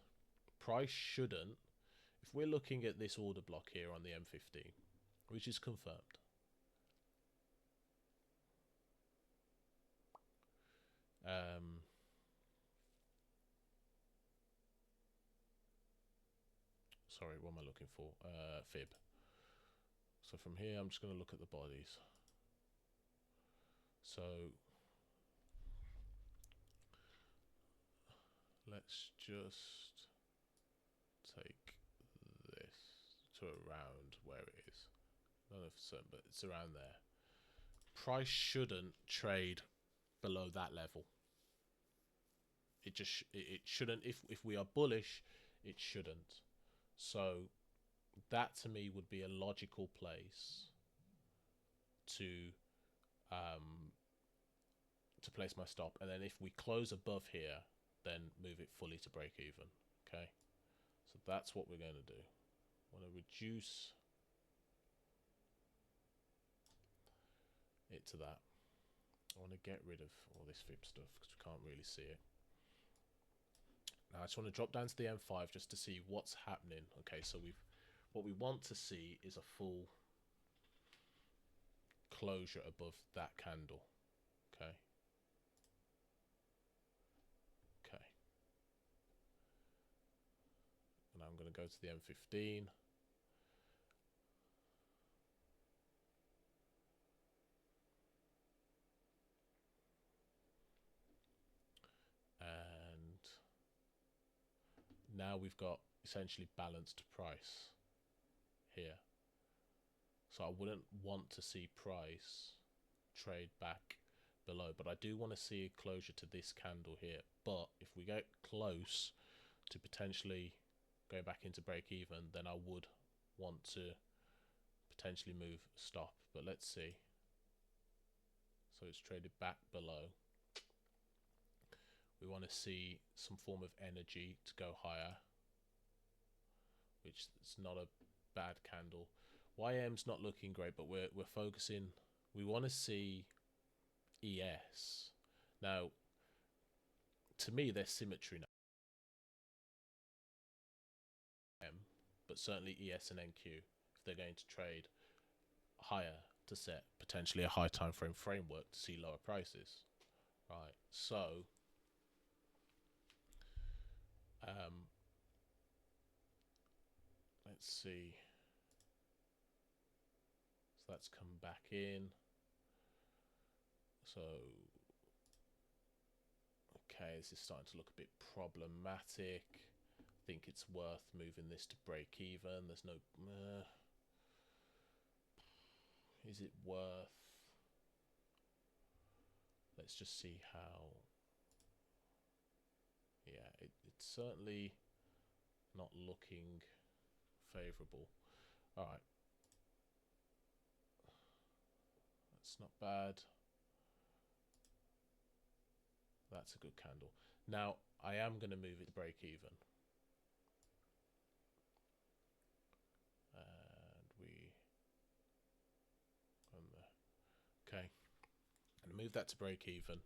price shouldn't, if we're looking at this order block here on the M15, which is confirmed, sorry, what am I looking for? Fib. So from here, I'm just going to look at the bodies. So let's just take this to around where it is. Not for certain, but it's around there. Price shouldn't trade below that level. It just it shouldn't. If we are bullish, it shouldn't. So that to me would be a logical place to place my stop, and then if we close above here, then move it fully to break even. Okay, so that's what we're going to do. I want to reduce it to that. I want to get rid of all this fib stuff because we can't really see it. Now I just want to drop down to the M5 just to see what's happening. Okay, so what we want to see is a full closure above that candle. Okay. Okay. And I'm going to go to the M15. And now we've got essentially balanced price here. So I wouldn't want to see price trade back below, but I do want to see a closure to this candle here. But if we get close to potentially going back into break even, then I would want to potentially move stop. But let's see. So it's traded back below. We want to see some form of energy to go higher, which is not a bad candle. YM's not looking great, but we're focusing. We want to see ES. Now, to me, there's symmetry now. But certainly ES and NQ, if they're going to trade higher to set potentially a high time frame framework to see lower prices. Right. So let's see. So that's come back in. So okay, this is starting to look a bit problematic. I think it's worth moving this to break even. There's no is it worth? Let's just see how. Yeah, it's certainly not looking favorable. All right, that's not bad. That's a good candle. Now I am going to move it to break even. And we on there. Okay. And move that to break even.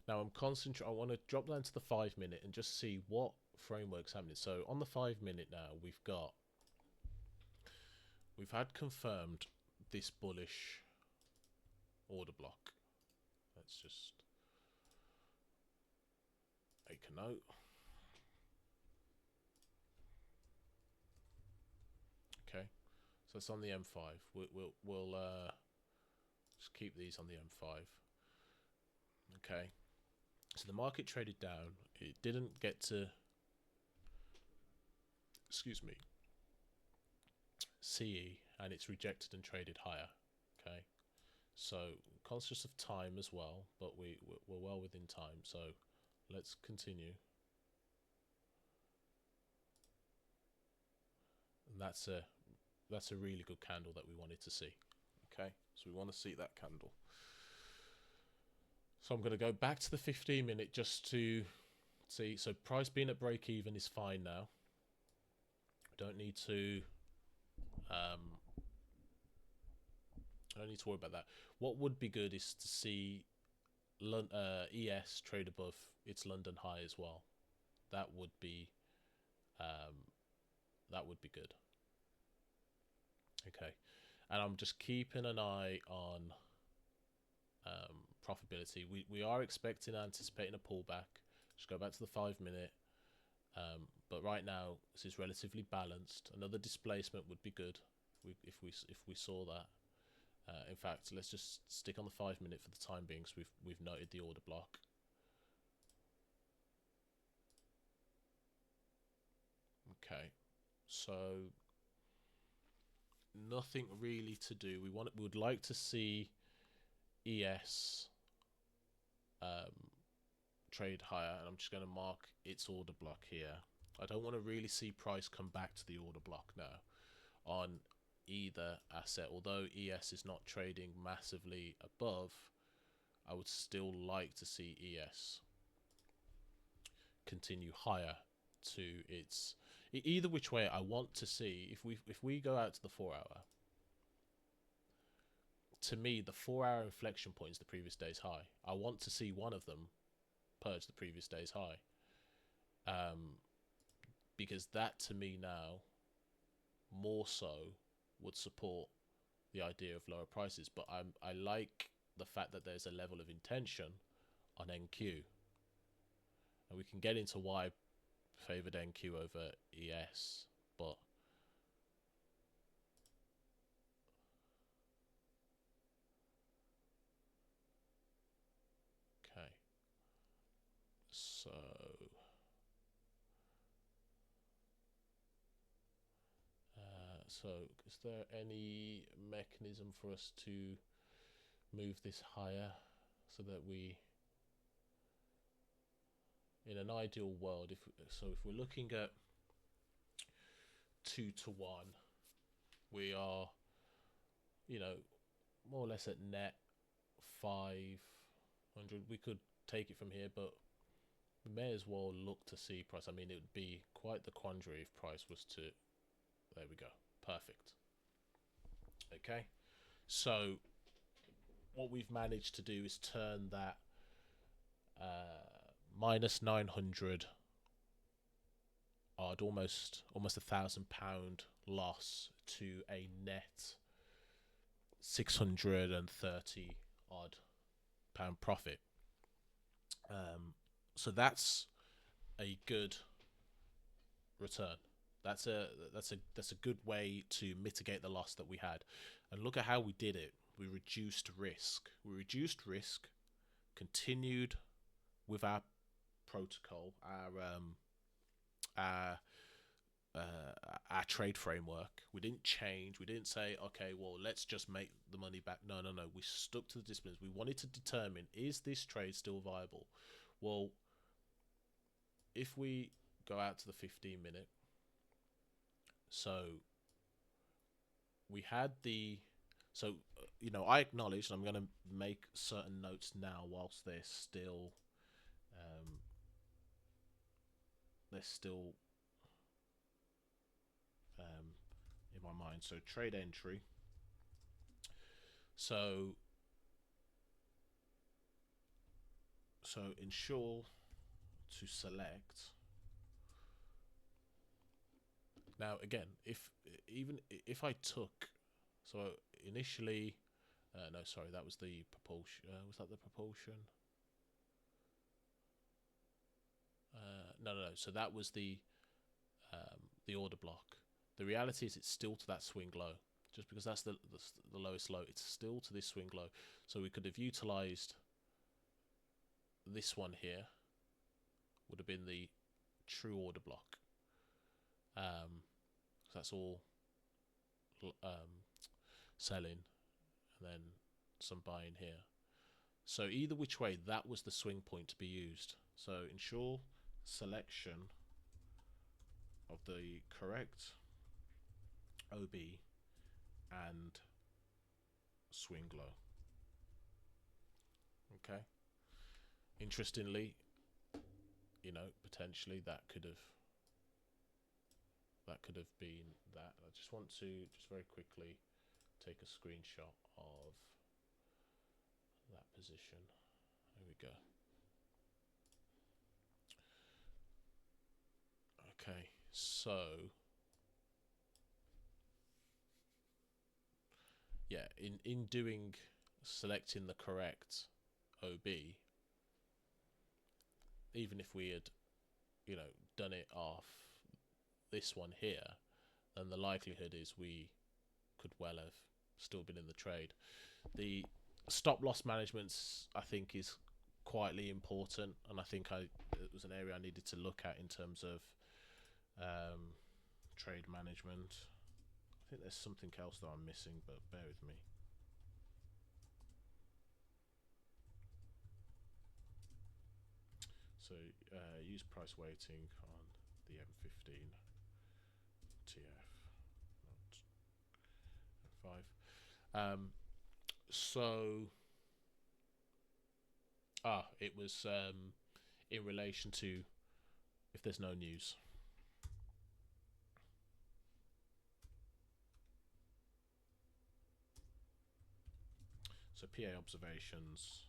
Now I'm concentrating. I want to drop down to the 5 minute and just see what framework's happening. So on the 5 minute now, we've had confirmed this bullish order block. Let's just make a note. Okay, so it's on the M5. We'll just keep these on the M5. Okay, so the market traded down. It didn't get to, excuse me, CE, and it's rejected and traded higher. Okay, so conscious of time as well, but we're well within time. So let's continue. And that's a really good candle that we wanted to see. Okay, so we want to see that candle. So I'm going to go back to the 15 minute just to see. So price being at break even is fine now. Don't need to worry about that. What would be good is to see ES trade above its London high as well. That would be good. Okay, and I'm just keeping an eye on profitability. We are anticipating a pullback. Just go back to the 5 minute. But right now this is relatively balanced. Another displacement would be good if we saw that. In fact, let's just stick on the 5 minute for the time being, because we've noted the order block. Okay, so nothing really to do. We would like to see ES trade higher, and I'm just going to mark its order block here. I don't want to really see price come back to the order block now on either asset. Although ES is not trading massively above, I would still like to see ES continue higher to its, either which way. I want to see if we go out to the 4 hour. To me, the 4 hour inflection point is the previous day's high. I want to see one of them purge the previous day's high. because that to me now more so would support the idea of lower prices. But I like the fact that there's a level of intention on NQ, and we can get into why I favored NQ over ES, but okay. So is there any mechanism for us to move this higher so that we, in an ideal world, if we're looking at 2-1, we are, more or less at net 500. We could take it from here, but we may as well look to see price. I mean, it would be quite the quandary if price was to, there we go, perfect. Okay, so what we've managed to do is turn that minus 900 odd, almost £1,000 loss to a net 630 odd pound profit. So that's a good return. That's a good way to mitigate the loss that we had. And look at how we did it. We reduced risk. Continued with our protocol, our trade framework. We didn't change. We didn't say, okay, well, let's just make the money back. No. We stuck to the disciplines. We wanted to determine, is this trade still viable? Well, if we go out to the 15-minute, so we had the, I acknowledge, and I'm going to make certain notes now whilst they're still in my mind. So trade entry. So ensure to select. Now again, if I took, so initially, no, sorry, that was the propulsion. Was that the propulsion? No. So that was the order block. The reality is it's still to that swing low. Just because that's the lowest low, it's still to this swing low. So we could have utilized this one here. Would have been the true order block. So that's all selling, and then some buying here. So either which way, that was the swing point to be used. So ensure selection of the correct OB and swing low. Okay. Interestingly, potentially that could have been that. I just want to very quickly take a screenshot of that position. There we go. Okay, so yeah, in doing selecting the correct OB, even if we had done it off this one here, then the likelihood is we could well have still been in the trade. The stop loss management, I think, is quietly important, and I think it was an area I needed to look at in terms of trade management. I think there's something else that I'm missing, but bear with me. So use price weighting on the M15 TF, not M5. It was in relation to if there's no news. So PA observations,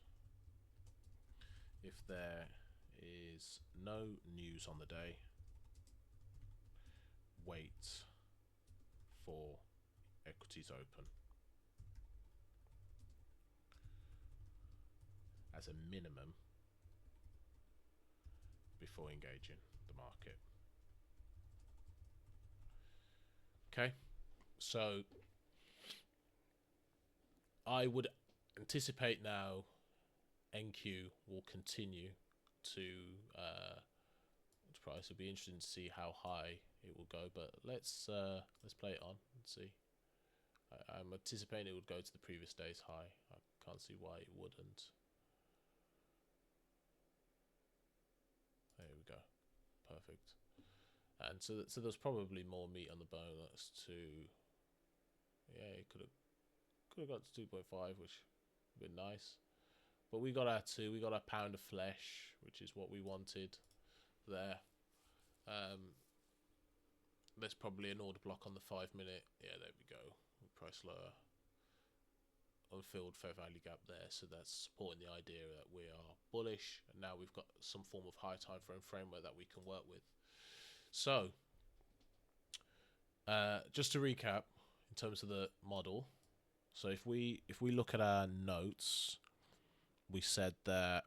if there is no news on the day. Wait for equities open as a minimum before engaging the market. Okay, so I would anticipate now NQ will continue to price. It'll be interesting to see how high it will go, but let's play it on and see. I'm anticipating it would go to the previous day's high. I can't see why it wouldn't. There we go, perfect. And so there's probably more meat on the bone as to, yeah, it could have got to 2.5, which would have been nice. But we got our 2, we got our pound of flesh, which is what we wanted there. There's probably an order block on the 5 minute. Yeah, there we go. Price lower. Unfilled fair value gap there, so that's supporting the idea that we are bullish, and now we've got some form of high time frame framework that we can work with. So just to recap in terms of the model, so if we look at our notes, we said that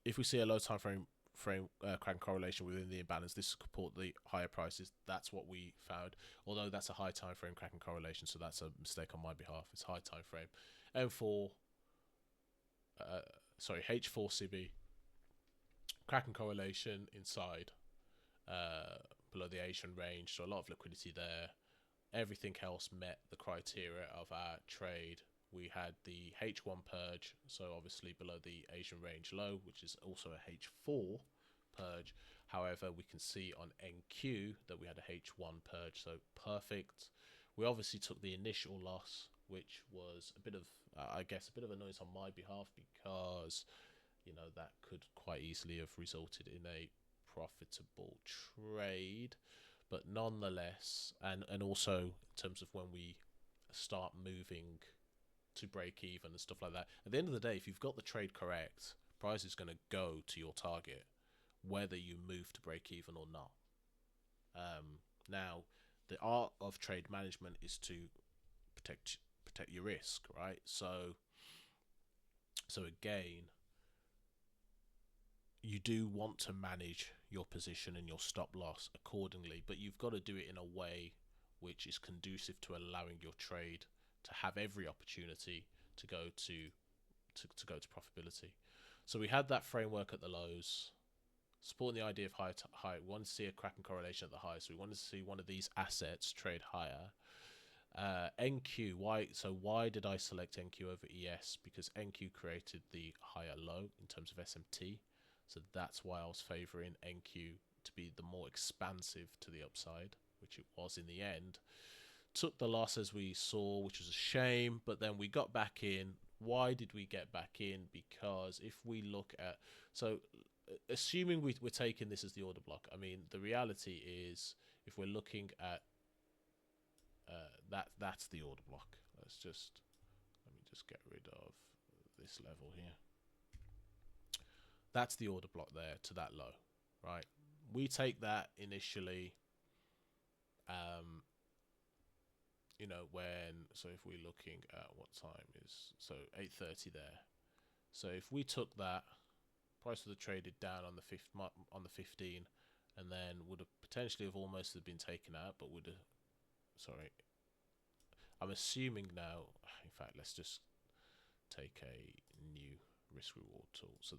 if we see a low time frame crack correlation within the imbalance, this support the higher prices. That's what we found, although that's a high time frame cracking correlation, so that's a mistake on my behalf. It's high time frame. M4 H4 CB cracking correlation inside below the Asian range, so a lot of liquidity there. Everything else met the criteria of our trade. We had the H1 purge, so obviously below the Asian range low, which is also a H4 purge. However, we can see on NQ that we had a H1 purge, so perfect. We obviously took the initial loss, which was a bit of, I guess, a bit of annoyance on my behalf, because, you know, that could quite easily have resulted in a profitable trade. But nonetheless, and also in terms of when we start moving to break even and stuff like that, at the end of the day, if you've got the trade correct, price is going to go to your target, whether you move to break even or not. Now, the art of trade management is to protect your risk, right? So again, you do want to manage your position and your stop loss accordingly, but you've got to do it in a way which is conducive to allowing your trade to have every opportunity to go to profitability. So we had that framework at the lows, supporting the idea of high. We wanted to see a cracking correlation at the high, so we wanted to see one of these assets trade higher. NQ, why did I select NQ over ES? Because NQ created the higher low in terms of SMT, so that's why I was favoring NQ to be the more expansive to the upside, which it was in the end. Took the loss as we saw, which was a shame, but then we got back in. Why did we get back in? Because if we look at, so assuming we're taking this as the order block, I mean, the reality is, if we're looking at that's the order block. Let me just get rid of this level here. That's the order block there to that low, right? We take that initially, you know, so if we're looking at what time is, so 8:30 there. So if we took that, price would have traded down on the 15, and then would have potentially have almost have been taken out, but would have, sorry, I'm assuming now, in fact, let's just take a new risk reward tool. So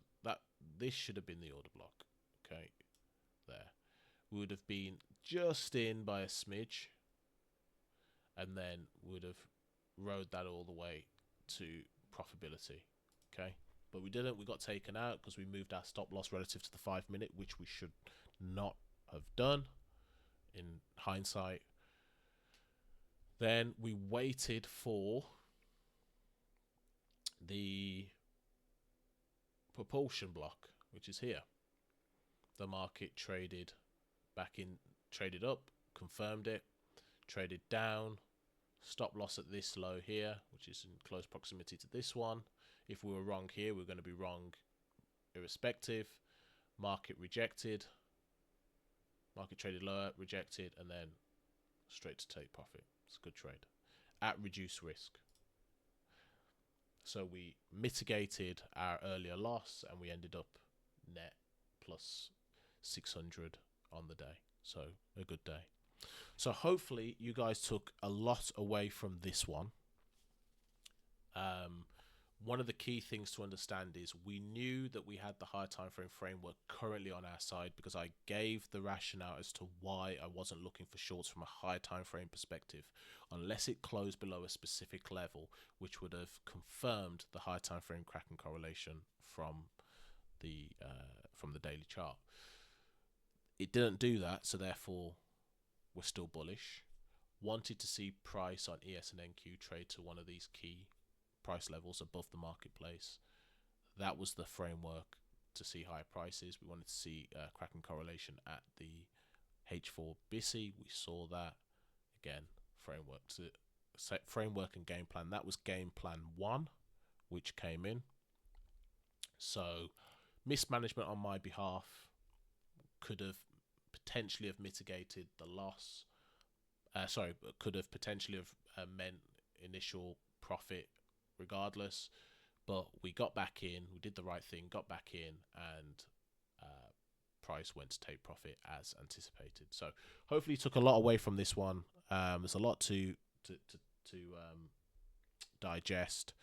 this should have been the order block. Okay, there. We would have been just in by a smidge, and then would have rode that all the way to profitability. Okay, but we didn't. We got taken out because we moved our stop loss relative to the 5 minute, which we should not have done in hindsight. Then we waited for the propulsion block, which is here. The market traded back in, traded up, confirmed it, traded down, stop loss at this low here, which is in close proximity to this one. If we were wrong here, we're going to be wrong irrespective. market rejected, market traded lower, rejected, and then straight to take profit. It's a good trade at reduced risk. So we mitigated our earlier loss and we ended up net plus 600 on the day. So a good day. So hopefully you guys took a lot away from this one. One of the key things to understand is we knew that we had the high time frame framework currently on our side, because I gave the rationale as to why I wasn't looking for shorts from a high time frame perspective unless it closed below a specific level, which would have confirmed the high time frame cracking correlation from the daily chart. It didn't do that, so therefore we're still bullish. Wanted to see price on ES and NQ trade to one of these key price levels above the marketplace. That was the framework to see higher prices. We wanted to see cracking correlation at the H4 BISI. We saw that. Again, framework and game plan. That was game plan 1, which came in. So mismanagement on my behalf could have potentially have mitigated the loss. Could have potentially have meant initial profit regardless, but we got back in, we did the right thing, got back in, and price went to take profit as anticipated. So hopefully you took a lot away from this one. There's a lot to digest,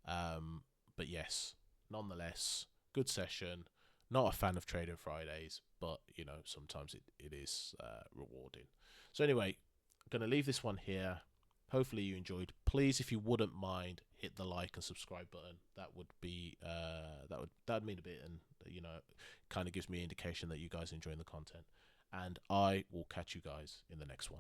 but yes, nonetheless, good session. Not a fan of Trading Fridays, but you know, sometimes it is rewarding. So anyway, I'm going to leave this one here. Hopefully you enjoyed. Please, if you wouldn't mind, hit the like and subscribe button. That would be that'd mean a bit, and you know, kind of gives me an indication that you guys are enjoying the content. And I will catch you guys in the next one.